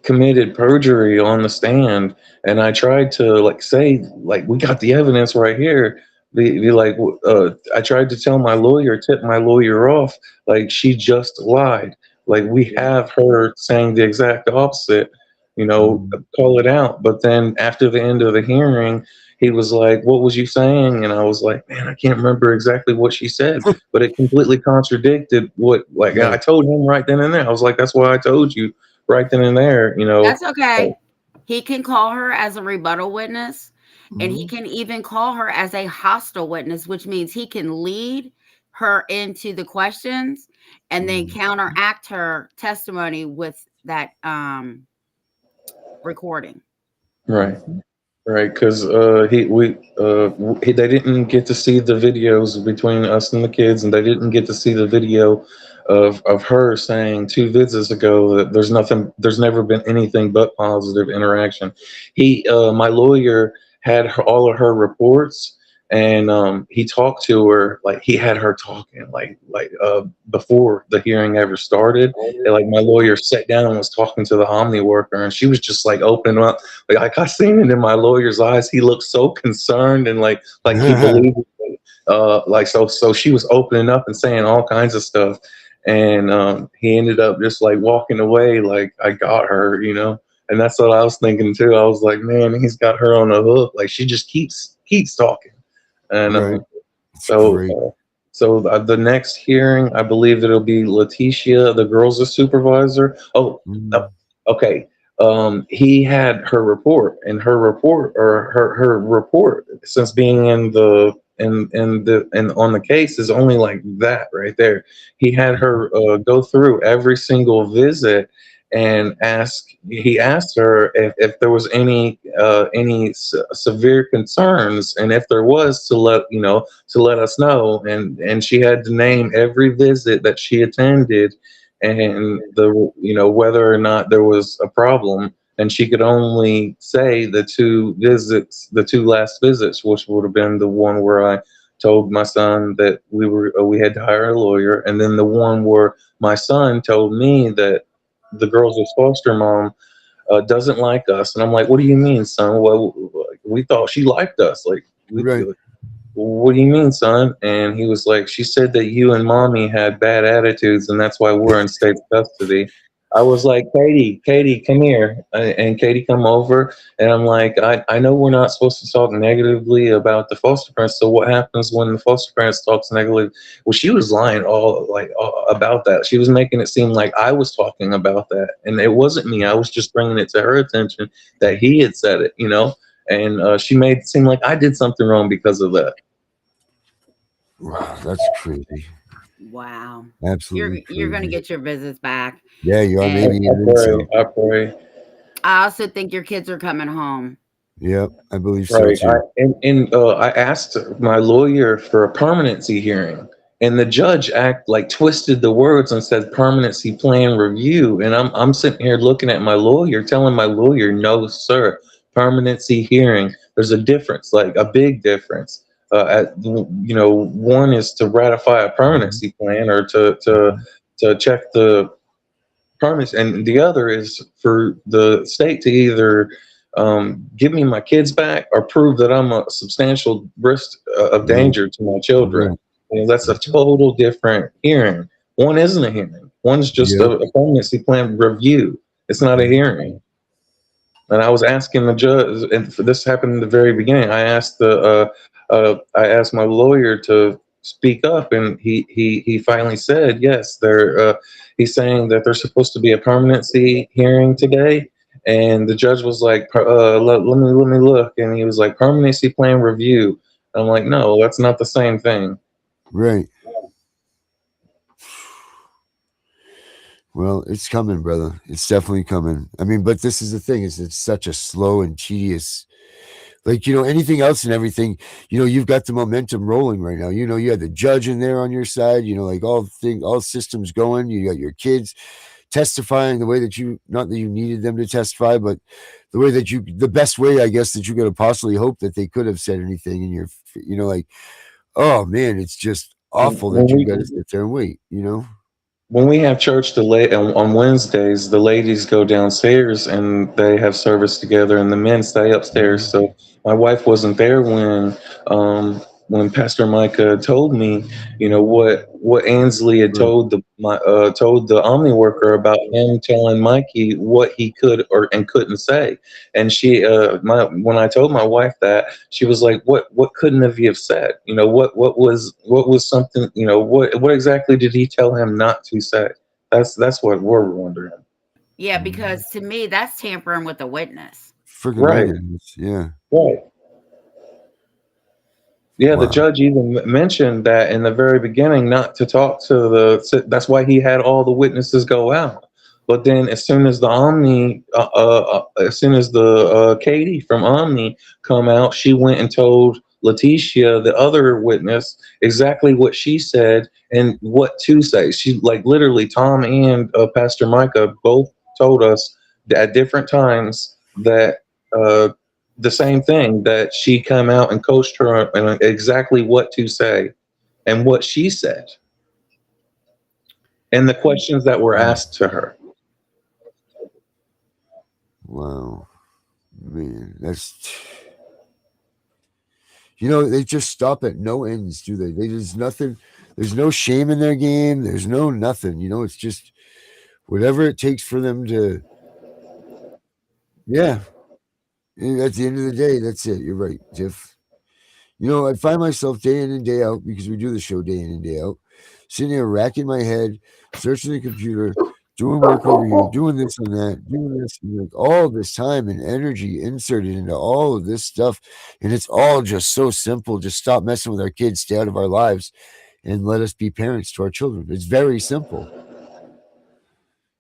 committed perjury on the stand, and I tried to like say like we got the evidence right here. Be like, I tried to tell my lawyer, tip my lawyer off, like she just lied. Like we have her saying the exact opposite, mm, call it out. But then after the end of the hearing, he was like, "What was you saying?" And I was like, "Man, I can't remember exactly what she said." But it completely contradicted what like I right. told him right then and there. I was like, that's why I told you right then and there, That's uh, okay. He can call her as a rebuttal witness, and he Mhm. can even call her as a hostile witness, which means he can lead her into the questions and then Mm. counteract her testimony with that recording. right. Right, because they didn't get to see the videos between us and the kids, and they didn't get to see the video of her saying 2 visits ago that there's never been anything but positive interaction. My lawyer had all of her reports, and he talked to her like he had her talking before the hearing ever started. And like my lawyer sat down and was talking to the Omni worker, and she was just like opening up like I seen it in my lawyer's eyes. He looked so concerned and like he believed it. So she was opening up and saying all kinds of stuff, and he ended up just like walking away like I got her. And that's what I was thinking too. I was like, man, he's got her on the hook. Like she just keeps talking, and Right. It's so. great. The next hearing, I believe it'll be Letitia, the girls' supervisor. Oh, no, Mm, okay. He had her report, and her report since being in on the case is only like that right there. He had mhm. her go through every single visit and he asked her if there was any severe concerns, and if there was to let us know, and she had to name every visit that she attended, and whether or not there was a problem, and she could only say the two last visits, which would have been the one where I told my son that we had to hire a lawyer, and then the one where my son told me that the girl's foster mom doesn't like us. And I'm like, what do you mean, son? Well, we thought she liked us. Like, Right. what do you mean, son? And he was like, she said that you and mommy had bad attitudes, and that's why we're in state custody. I was like, Katie, come here. And Katie come over, and I'm like, I know we're not supposed to talk negatively about the foster parents. So what happens when the foster parents talks negatively? Well, she was lying all about that. She was making it seem like I was talking about that, and it wasn't me. I was just bringing it to her attention that he had said it. And she made it seem like I did something wrong because of that. Wow, that's crazy. Wow. Absolutely You're going to crazy. get your visits back. Yeah, you are. And Maybe even so. I pray. I also think your kids are coming home. Yep, I believe so Right. too. I asked my lawyer for a permanency hearing, and the judge twisted the words and said permanency plan review. And I'm sitting here looking at my lawyer, telling my lawyer, no, sir, permanency hearing. There's a difference, like a big difference. One is to ratify a Mhm. permanency plan or to check the permits, and the other is for the state to either give me my kids back or prove that I'm a substantial risk of Right. danger to my children. Right. That's a total different hearing. One isn't a hearing. One's just Yep. a permanency plan review. It's not a hearing. And I was asking the judge, and this happened in the very beginning. I asked my lawyer speak up, and he finally said yes. He's saying that there's supposed to be a permanency hearing today, and the judge was like, let me look," and he was like, "Permanency plan review." I'm like, no, that's not the same thing. Right. Well, it's coming, brother. It's definitely coming. I mean, but this is the thing: is it's such a slow and tedious. Like, anything else and everything, you've got the momentum rolling right now. You had the judge in there on your side, like all systems going. You got your kids testifying the way that not that you needed them to testify, but the way that the best way, I guess, that you could have possibly hoped that they could have said anything in your, like, oh man, it's just awful When that you we got to sit there and wait. when we have church on Wednesdays, the ladies go downstairs and they have service together, and the men stay upstairs. Mhm. So my wife wasn't there when Pastor Micah told me, what Ansley had Right. told the Omni worker about him telling Mikey what he could or and couldn't say. And when I told my wife that, she was like, "What couldn't have you have said? What was something? What exactly did he tell him not to say?" That's what we're wondering. Yeah, because to me, that's tampering with a witness. Freaking right Right, it is. Yeah. right. Yeah, the Wow. judge even mentioned that in the very beginning, not to talk to That's why he had all the witnesses go out. But then, as soon as the Katie from Omni come out, she went and told Letitia, the other witness, exactly what she said and what to say. She, like, literally, Tom and Pastor Micah both told us at different times that. Uh, the same thing, that she come out and coached her on exactly what to say and what she said and the questions that were Mm. asked to her. Wow. Man, they just stop at no ends, do they? There's nothing, there's no shame in their game. There's no nothing, it's just whatever it takes for them to, yeah. At the end of the day, that's it. You're right, Tiff. I find myself day in and day out, because we do the show day in and day out, sitting there racking my head, searching the computer, doing work over here, doing this and that, doing this, and like all this time and energy inserted into all of this stuff. And it's all just so simple. Just stop messing with our kids, stay out of our lives, and let us be parents to our children. It's very simple,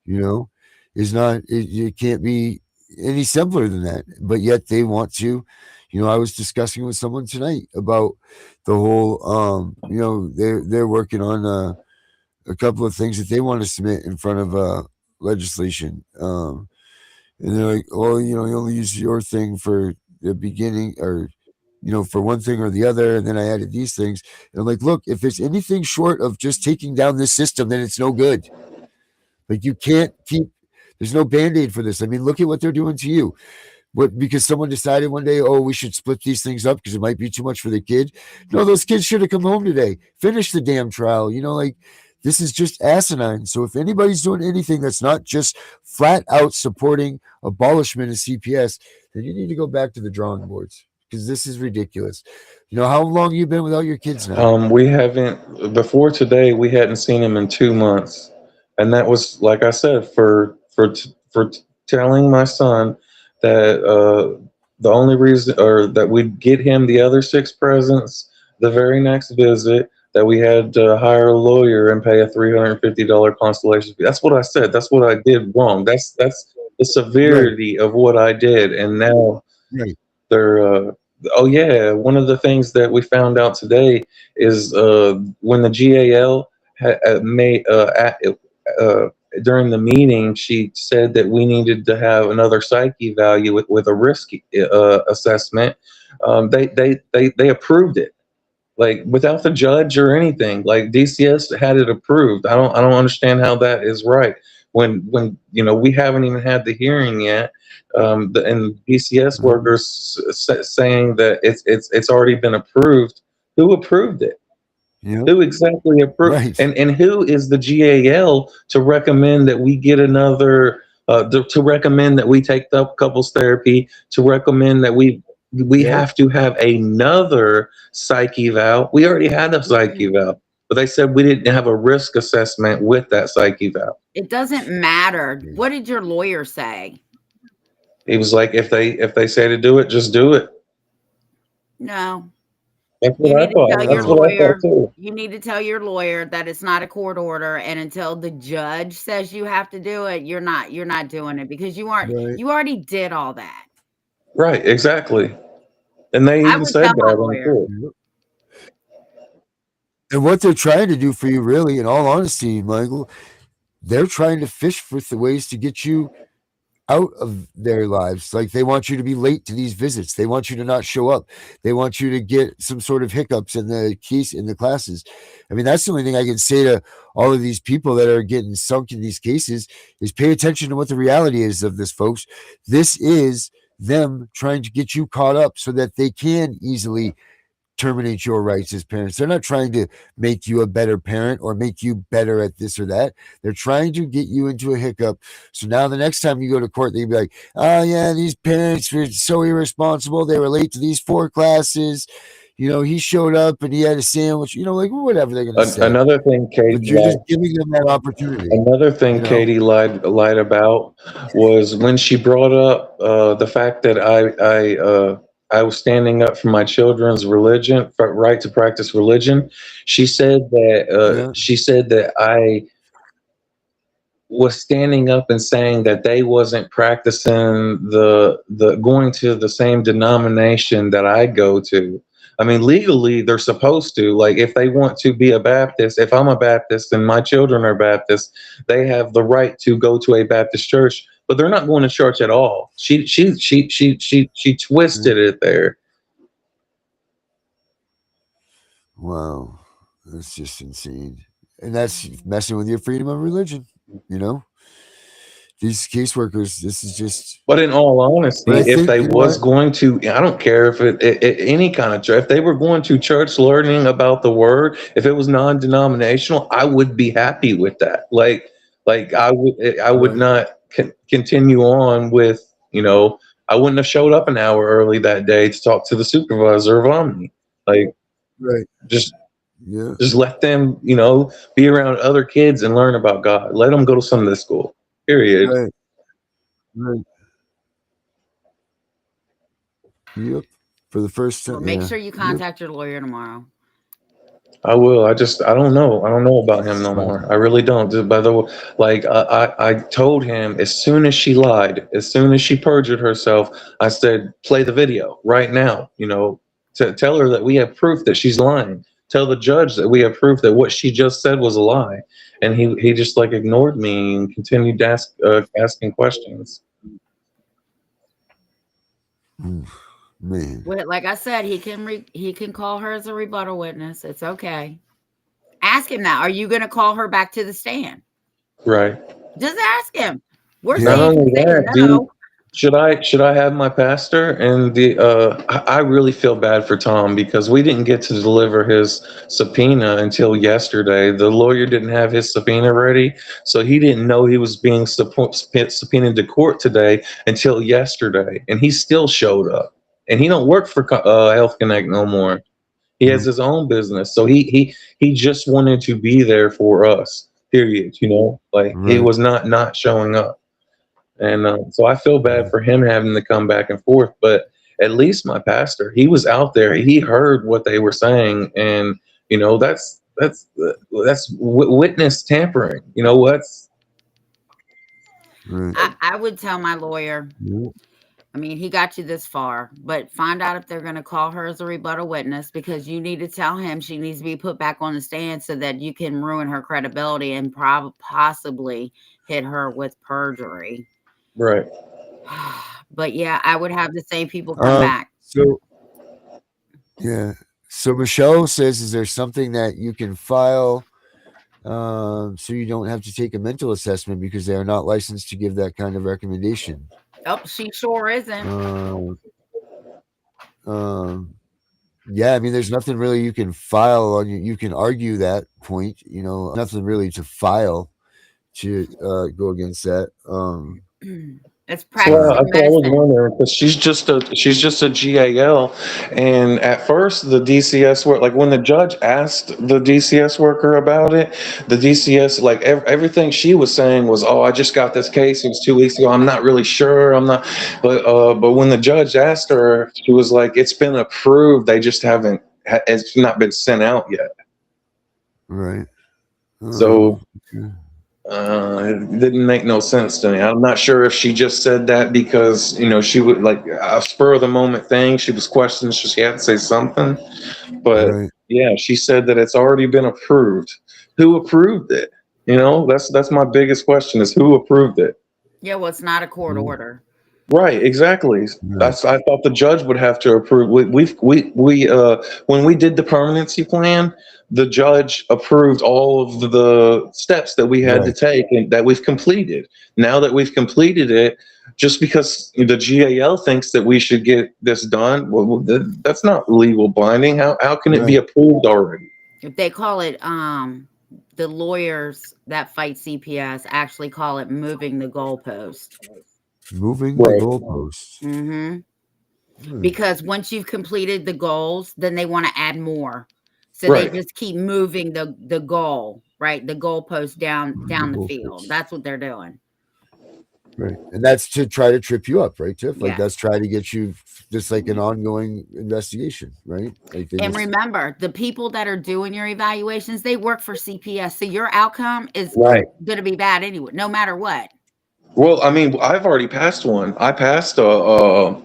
you know? It's not, it can't be any simpler than that. But yet they want to. I was discussing with someone tonight about the whole, they're working on a couple of things that they want to submit in front of legislation. And they're like, "Oh, you only use your thing for the beginning, or for one thing or the other." And then I added these things. And I'm like, "Look, if it's anything short of just taking down this system, then it's no good. Like, you can't keep. There's no band-aid for this. I mean, look at what they're doing to you. What, because someone decided one day, oh, we should split these things up because it might be too much for the kid. No, those kids should have come home today, finish the damn trial. Like, this is just asinine. So if anybody's doing anything that's not just flat out supporting abolishment of CPS, then you need to go back to the drawing boards, because this is ridiculous. How long you been without your kids now? We haven't, before today, we hadn't seen him in 2 months. And that was, like I said, for telling my son that the only reason, or that we'd get him the other 6 presents the very next visit, that we had to hire a lawyer and pay a $350 constellation fee. That's what I said. That's what I did wrong. That's the Right, severity of what I did. And now right. they're, oh yeah, one of the things that we found out today is when the GAL made during the meeting, she said that we needed to have another psyche value with a risk assessment. They approved it, like, without the judge or anything. Like, DCS had it approved. I don't understand how that is right when we haven't even had the hearing yet. And DCS Mhm. workers saying that it's already been approved. Who approved it? Yep. Who exactly approved? Right. And who is the GAL to recommend that we get another? To recommend that we take up couples therapy? To recommend that we we Yeah. have to have another psych eval. We already had a psych eval, but they said we didn't have a risk assessment with that psych eval. It doesn't matter. What did your lawyer say? He was like, if they say to do it, just do it. No. That's You what I need to tell thought. your That's what I thought lawyer. too. You need to tell your lawyer that it's not a court order, and until the judge says you have to do it, you're not doing it because Right. you already did all that. Right, exactly. And they I even would tell said my that in lawyer. court. Yep. And what they're trying to do for you, really, in all honesty, Michael, they're trying to fish for ways to get you out of their lives. Like they want you to be late to these visits. They want you to not show up. They want you to get some sort of hiccups in the classes. I mean, that's the only thing I can say to all of these people that are getting sunk in these cases is pay attention to what the reality is of this, folks. This is them trying to get you caught up so that they can easily terminate your rights as parents. They're not trying to make you a better parent or make you better at this or that. They're trying to get you into a hiccup. So now the next time you go to court, they can be like, oh, yeah, these parents were so irresponsible. They were late to these 4 classes. He showed up and he had a sandwich, like whatever they're going to say. Another thing, Katie, But you're just giving them that opportunity. another thing Katie lied about was when she brought up the fact that I was standing up for my children's religion, for right to practice religion. She said that Yeah. I was standing up and saying that they wasn't practicing the going to the same denomination that I go to. I mean, legally they're supposed to. Like, if they want to be a Baptist, if I'm a Baptist and my children are Baptist, they have the right to go to a Baptist church. But they're not going to church at all. She twisted it there. Wow. That's just insane. And that's messing with your freedom of religion, These caseworkers, this is just. But in all honesty, But I if think, they you know was what? going to, I don't care if any kind of church, if they were going to church learning about the word, if it was non-denominational, I would be happy with that. Like I would Right. not continue on with, I wouldn't have showed up an hour early that day to talk to the supervisor of Omni. Like, Right. just Yeah. just let them, be around other kids and learn about God. Let them go to Sunday school. Period. Right. Right. Yep. For the first Well, time. make Yeah. sure you Yep. contact your lawyer tomorrow. I will. I don't know. I don't know about him no Right. more. I really don't. By the way, like I told him as soon as she lied, as soon as she perjured herself, I said, play the video right now. To tell her that we have proof that she's lying. Tell the judge that we have proof that what she just said was a lie. And he just like ignored me and continued asking questions. Man. Well, like I said, he can call her as a rebuttal witness. It's okay. Ask him that. Are you going to call her back to the stand? Right. Just ask him. We're Not saying only that, dude. no. Should I have my pastor and I really feel bad for Tom because we didn't get to deliver his subpoena until yesterday. The lawyer didn't have his subpoena ready, so he didn't know he was being subpoenaed to court today until yesterday, and he still showed up. And he don't work for Health Connect no more. He has his own business, so he just wanted to be there for us. Period. Like he Right. was not showing up. And so I feel bad for him having to come back and forth, but at least my pastor, he was out there. He heard what they were saying, and that's witness tampering. What's Right. I would tell my lawyer. Yep. I mean, he got you this far, but find out if they're going to call her as a rebuttal witness because you need to tell him she needs to be put back on the stand so that you can ruin her credibility and possibly hit her with perjury. right? But yeah, I would have the same people come back. So yeah. So Michelle says, is there something that you can file so you don't have to take a mental assessment because they are not licensed to give that kind of recommendation? Oh, she sure isn't. Yeah, I mean, there's nothing really you can file on you. You can argue that point, nothing really to file to go against that. It's That's what, practicing that's what I was medicine. wondering because she's just a GAL, and at first the DCS work, like when the judge asked the DCS worker about it, the DCS like everything she was saying was, "Oh, I just got this case. It was 2 weeks ago. I'm not really sure. I'm not." But when the judge asked her, she was like, "It's been approved. They just haven't. It's not been sent out yet." Right. So Okay. it didn't make no sense to me. I'm not sure if she just said that because she would like a spur of the moment thing. She was questioning, so she had to say something. But Right. yeah, she said that it's already been approved. Who approved it? That's my biggest question: is who approved it? Yeah, well, it's not a court order. Right, exactly. Right. That's I thought the judge would have to approve. We when we did the permanency plan, the judge approved all of the steps that we had to Right. take and that we've completed. Now that we've completed it, just because the GAL thinks that we should get this done, well, that's not legal binding. How can it be Right. approved already? If they call it, the lawyers that fight CPS actually call it moving the goalpost. Moving the Right. goalposts. Hmm. Hmm. Because once you've completed the goals, then they want to add more. So they Right. just keep moving the goal, right? The goalpost down the field. Goalposts. That's what they're doing. Right. And that's to try to trip you up, right, Tiff? Like Yeah. that's try to get you just like an ongoing investigation, right? Like they And just remember, the people that are doing your evaluations, they work for CPS. So your outcome is Right. going to be bad anyway, no matter what. Well, I mean, I've already passed one. I passed a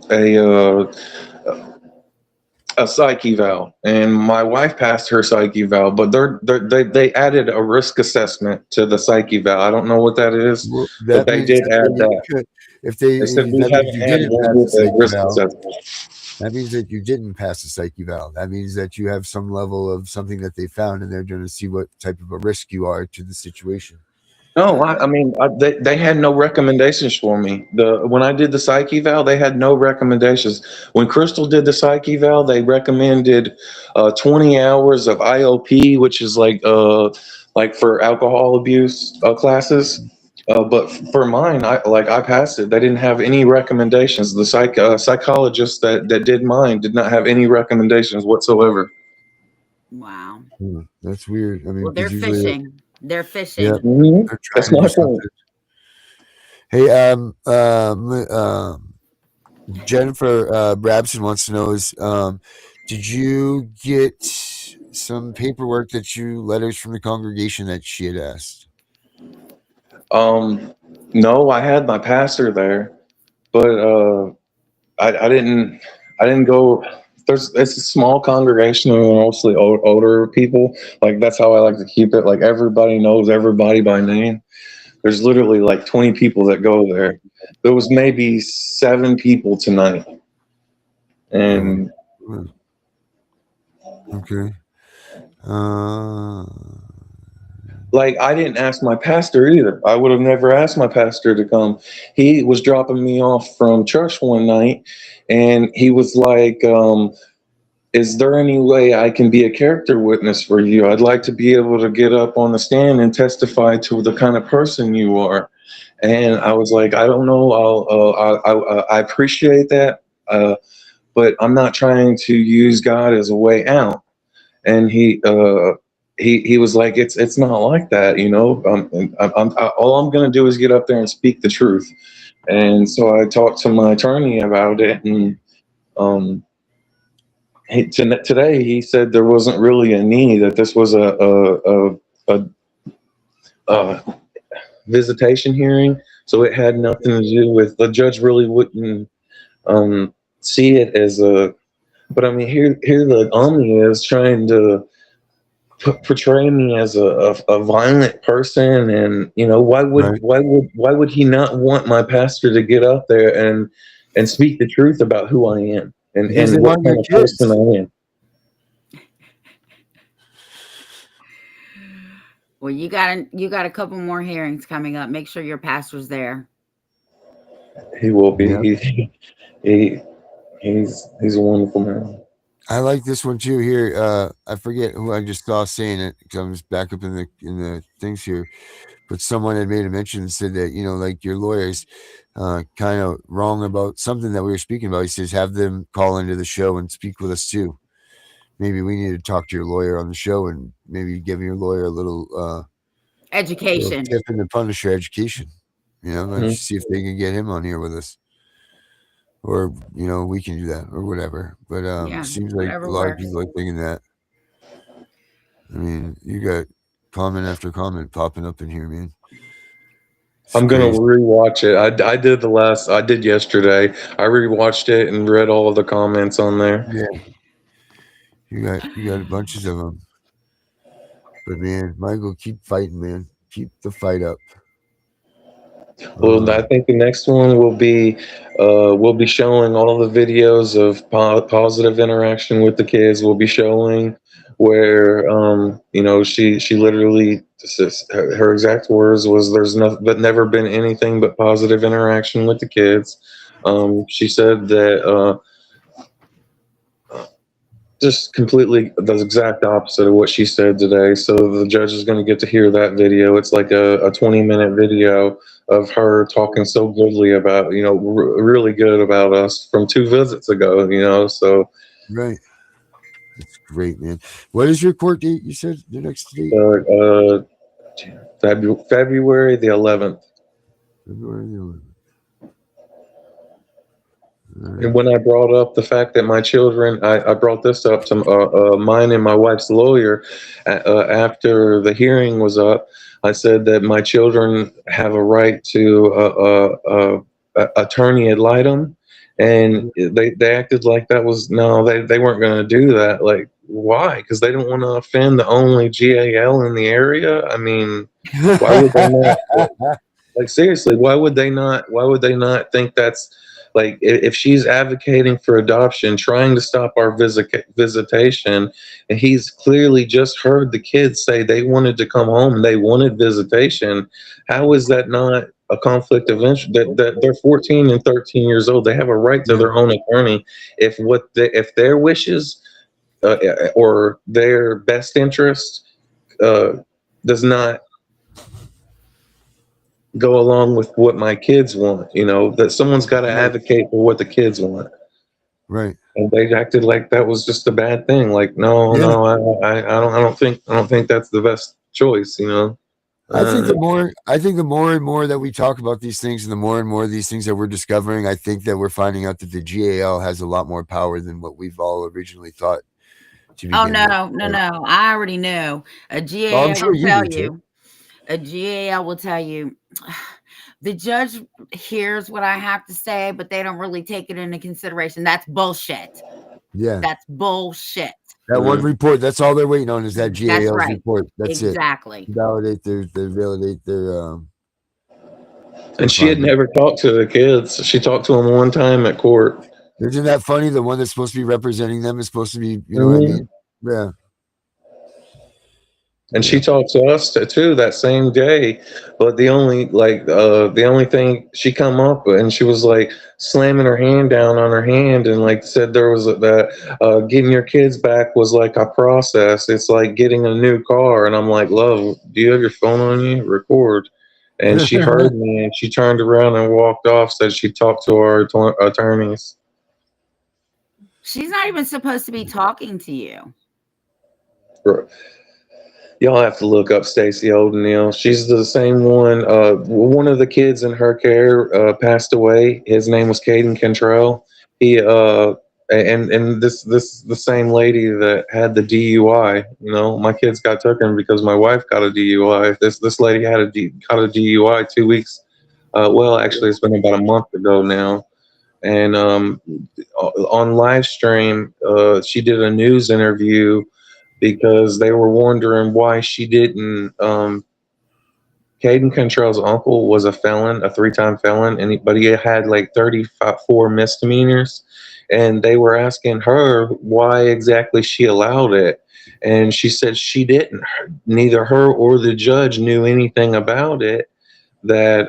psych eval, and my wife passed her psych eval. But they added a risk assessment to the psych eval. I don't know what that is, well, but that they means did that add they that. could if they They said we that means haven't you had didn't one pass the with a psych risk eval. assessment. That means that you didn't pass the psych eval. That means that you have some level of something that they found and they're going to see what type of a risk you are to the situation. No, I mean they had no recommendations for me. The When I did the psych eval, they had no recommendations. When Crystal did the psych eval, they recommended 20 hours of IOP, which is like for alcohol abuse classes. But for mine, I passed it. They didn't have any recommendations. The psychologist that did mine did not have any recommendations whatsoever. Wow. That's weird. I mean, Well, they're because usually, fishing. They're yeah, fishing. they're trying That's to do my point. something. Hey, Jennifer Brabson wants to know did you get some paperwork letters from the congregation that she had asked? No, I had my pastor there, but I didn't go. It's a small congregation of mostly older people. Like that's how I like to keep it. Like everybody knows everybody by name. There's literally like 20 people that go there. There was maybe 7 people tonight, Oh, and okay. Uh, like I didn't ask my pastor either. I would have never asked my pastor to come. He was dropping me off from church one night, and he was like, is there any way I can be a character witness for you? I'd like to be able to get up on the stand and testify to the kind of person you are. And I was like, I don't know. I appreciate that, but I'm not trying to use God as a way out. And he was like, it's not like that, you know. All I'm gonna do is get up there and speak the truth. And so I talked to my attorney about it, and um, today he said there wasn't really a need, that this was a visitation hearing, so it had nothing to do with the judge really wouldn't see it as a. But I mean, here the Omni is trying to portray me as a violent person, and right. why would he not want my pastor to get up there and speak the truth about who I am Because they and what want kind your of person kids. I am? Well, you got a couple more hearings coming up. Make sure your pastor's there. He will be. Yeah. He he's a wonderful man. I like this one too. Here, I forget who I just saw saying it because I'm just back up in the things here. but someone had made a mention and said that, like your lawyer's kind of wrong about something that we were speaking about. He says, have them call into the show and speak with us too. Maybe we need to talk to your lawyer on the show and maybe give your lawyer a little Education. tip in the Punisher education. Mhm. Let's see if they can get him on here with us. Or, we can do that or whatever. But Yeah, seems like whatever a lot of works. people are thinking that. I mean, you got comment after comment popping up in here, man. It's I'm gonna crazy. rewatch it. I did yesterday. I rewatched it and read all of the comments on there. Yeah, you got bunches of them. But man, Michael, keep fighting, man. Keep the fight up. Well, I think the next one will be we'll be showing all the videos of positive interaction with the kids. We'll be showing where she literally says, her exact words was there's nothing but never been anything but positive interaction with the kids. She said that just completely the exact opposite of what she said today. So the judge is going to get to hear that video. It's like a 20-minute video of her talking so goodly about, really good about us from 2 visits ago, so. Right. That's great, man. What is your court date? You said the next date? February the 11th. February the 11th. And when I brought up the fact that my children, I brought this up to mine and my wife's lawyer after the hearing was up. I said that my children have a right to attorney ad litem, and they acted like that was no, they weren't going to do that. Like, why? Because they don't want to offend the only GAL in the area. I mean, why would they not? Like, seriously, why would they not? Why would they not think that's like if she's advocating for adoption, trying to stop our visitation, and he's clearly just heard the kids say they wanted to come home and they wanted visitation? How is that not a conflict of interest? That they're 14 and 13 years old, they have a right to their own attorney. If their wishes or their best interest does not go along with what my kids want, that someone's got to advocate for what the kids want. Right. And they acted like that was just a bad thing. Like, no, I don't think that's the best choice, I think the more and more that we talk about these things and the more and more of these things that we're discovering, I think that we're finding out that the GAL has a lot more power than what we've all originally thought. Oh no! I already know. A GAL I'm sure will you tell do, you. A GAL will tell you. The judge hears what I have to say, but they don't really take it into consideration. That's bullshit. Yeah. That's bullshit. That one report, that's all they're waiting on is that GAL's That's right. report. That's exactly. it. Validate their and she had never talked to the kids. She talked to them one time at court. Isn't that funny? The one that's supposed to be representing them is supposed to be, you know what I mean? Yeah. And she talked to us too that same day, but the only thing she come up and she was like slamming her hand down on her hand and like said there was that getting your kids back was like a process. It's like getting a new car. And I'm like, love, do you have your phone on you? Record. And she heard me and she turned around and walked off. Said she talked to our attorneys. She's not even supposed to be talking to you. Y'all have to look up Stacey O'Neal. She's the same one. One of the kids in her care passed away. His name was Caden Cantrell. He and this the same lady that had the DUI. My kids got taken because my wife got a DUI. This lady got a DUI 2 weeks. Well, actually, it's been about a month ago now. And on live stream, she did a news interview because they were wondering why she didn't. Caden Cantrell's uncle was a felon, a 3-time felon, but he had like 34 misdemeanors, and they were asking her why exactly she allowed it, and she said she didn't. Neither her or the judge knew anything about it. That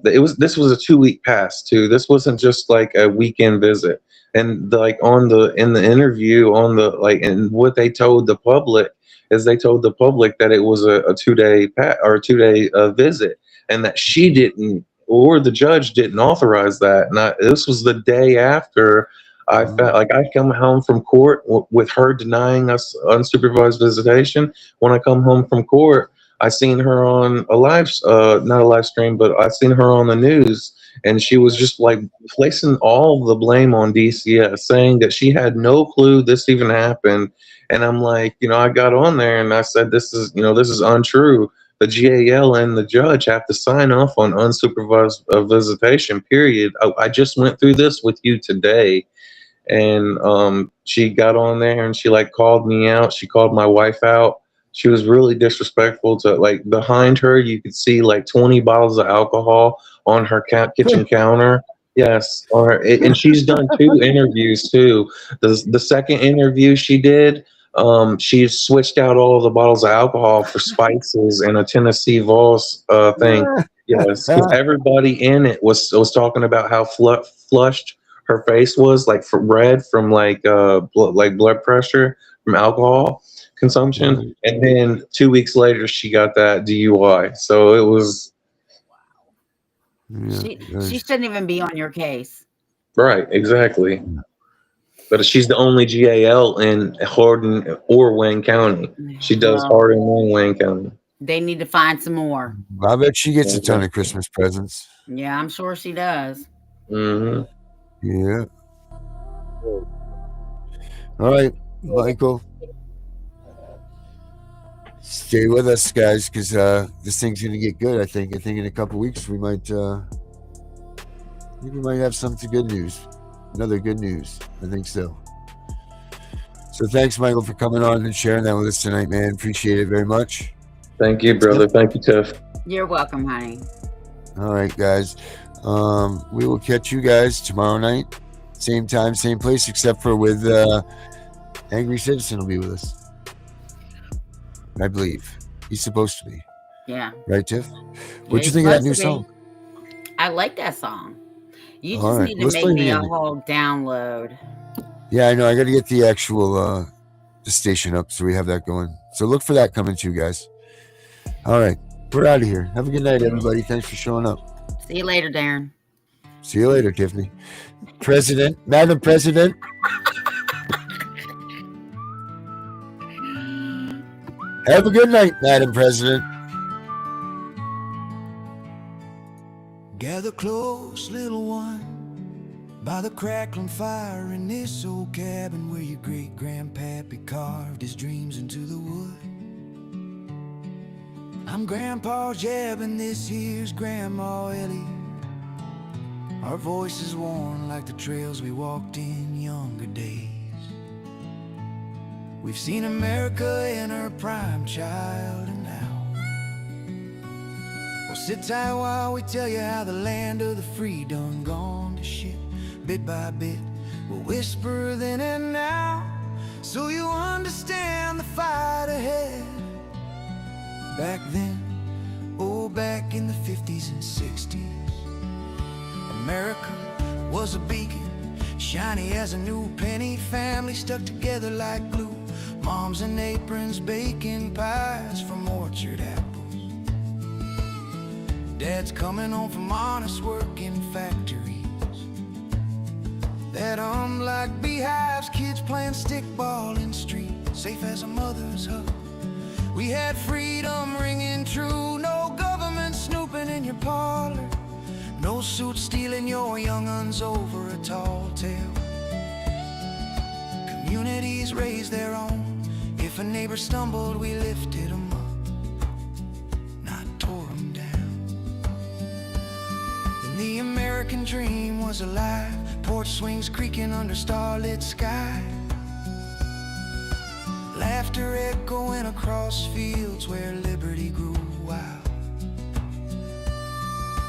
this was a 2-week pass too. This wasn't just like a weekend visit. And like in the interview and what they told the public is they told the public that it was a 2-day visit, and that she didn't, or the judge didn't authorize that. And this was the day after I felt like I come home from court with her denying us unsupervised visitation. When I come home from court, I seen her on a not a live stream, but I seen her on the news, and she was just like placing all the blame on DCS, saying that she had no clue this even happened. And I'm like, I got on there and I said, this is untrue. The GAL and the judge have to sign off on unsupervised visitation, period. I just went through this with you today. And she got on there and she like called me out. She called my wife out. She was really disrespectful to, like, behind her you could see like 20 bottles of alcohol on her kitchen counter. Yes, and she's done 2 interviews too. The second interview she did, she switched out all the bottles of alcohol for spices and a Tennessee Voss thing. Yes, because everybody in it was talking about how flushed her face was, like red from like blood pressure from alcohol consumption. And then 2 weeks later she got that DUI. So it was she shouldn't even be on your case. right, exactly. But she's the only GAL in Hardin or Wayne County. She does Hardin and Wayne County. They need to find some more. I bet she gets a ton of Christmas presents. Yeah, I'm sure she does. Mm-hmm. Yeah. All right, Michael. Stay with us, guys, because this thing's gonna get good. I think in a couple weeks we might have something good news. Another good news. I think so. So thanks, Michael, for coming on and sharing that with us tonight, man. Appreciate it very much. Thank you, brother. Thank you, Tiff. You're welcome, honey. All right, guys. We will catch you guys tomorrow night. Same time, same place, except for with Angry Citizen will be with us. I believe. He's supposed to be. Yeah. Right, Tiff? What'd you think of that new song? I like that song. You just All right, need to let's make play it me a again. whole download. Yeah, I know. I got to get the actual the station up so we have that going. So look for that coming too, guys. All right. We're out of here. Have a good night, everybody. Thanks for showing up. See you later, Darren. See you later, Tiffany. President, Madam President. Have a good night, Madam President. Gather close, little one, by the crackling fire in this old cabin where your great-grandpappy carved his dreams into the wood. I'm Grandpa Jeb and this here's Grandma Ellie. Our voices worn like the trails we walked in younger days. We've seen America in her prime, child, and now. Well, sit tight while we tell you how the land of the free done gone to shit. Bit by bit, we'll whisper then and now, so you understand the fight ahead. Back then, oh, back in the 50s and 60s, America was a beacon, shiny as a new penny, family stuck together like glue. Moms in aprons baking pies from orchard apples. Dads coming home from honest work in factories that like beehives, kids playing stickball in streets, safe as a mother's hug. We had freedom ringing true, no government snooping in your parlor, no suit stealing your young uns over a tall tale. Communities raised their own. If a neighbor stumbled, we lifted them up, not tore them down. Then the American dream was alive, porch swings creaking under starlit sky, laughter echoing across fields where liberty grew wild.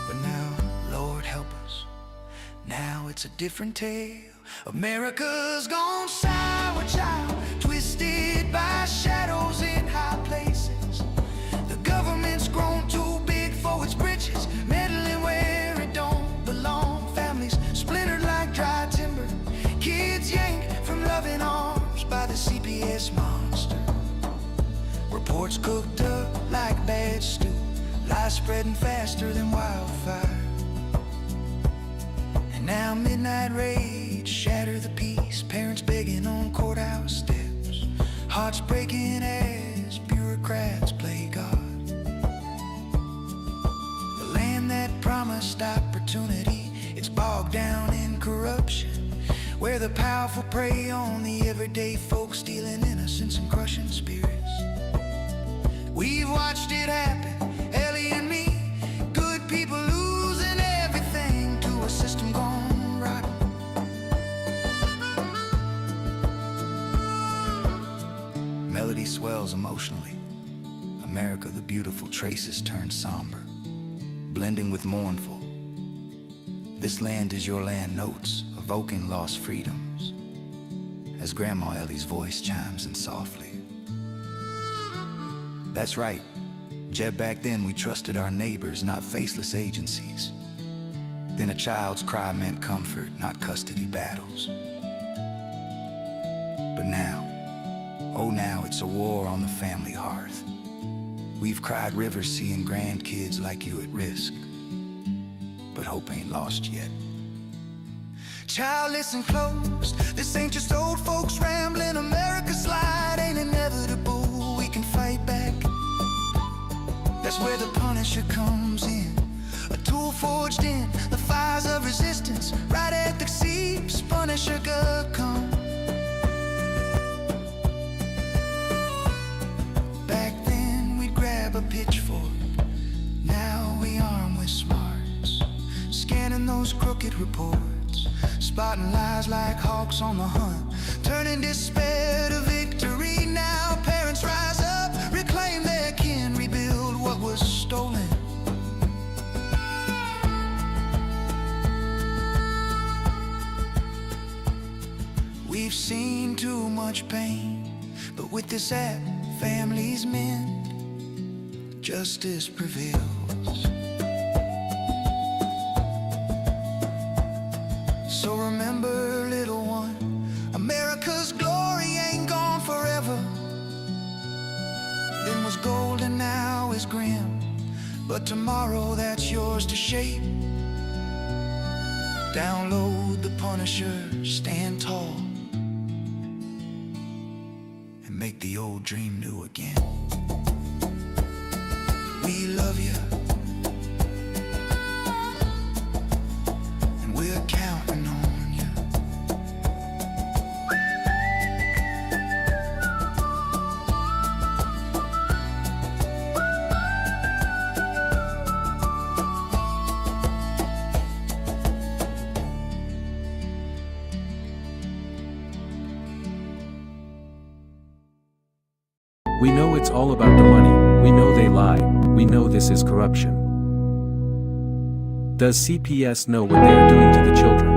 But now, Lord help us, now it's a different tale. America's gone sour, child, twisted by shadows in high places. The government's grown too big for its britches, meddling where it don't belong. Families splintered like dry timber, kids yanked from loving arms by the CPS monster. spreading faster than wildfire. And now midnight rage shatter the peace, parents begging on courthouse steps, hearts breaking as bureaucrats play God. The land that promised opportunity, it's bogged down in corruption, where the powerful prey on the everyday folks, stealing innocence and crushing spirits. We've watched it happen, Ellie and me, good people losing everything to a system gone rotten. Melody swells emotionally. America the beautiful traces turn somber, blending with mournful. This land is your land notes, evoking lost freedoms, as Grandma Ellie's voice chimes in softly. That's right, Jeb, back then we trusted our neighbors, not faceless agencies. Then a child's cry meant comfort, not custody battles. But now, oh now it's a war on the family hearth. We've cried rivers seeing grandkids like you at risk, but hope ain't lost yet. Child, listen close, this ain't just old folks rambling. America's slide ain't inevitable, we can fight back. That's where the Punisher comes in, a tool forged in the fires of resistance. Right at the seams, Punisher come. Back then we'd grab a pitchfork, now we arm with smarts, scanning those crooked reports, spotting lies like hawks on the hunt, turning despair to victory. Now parents rise up, reclaim their kin, rebuild what was stolen. We've seen too much pain, but with this app, families mend, justice prevails. So remember, little one, America's glory ain't gone forever. Then was golden, now is grim, but tomorrow that's yours to shape. Download the Punisher, stand tall, and make the old dream new again. We love you, and we're counting on you. We know it's all about the money, we know they lie, we know this is corruption. Does CPS know what they are doing to the children?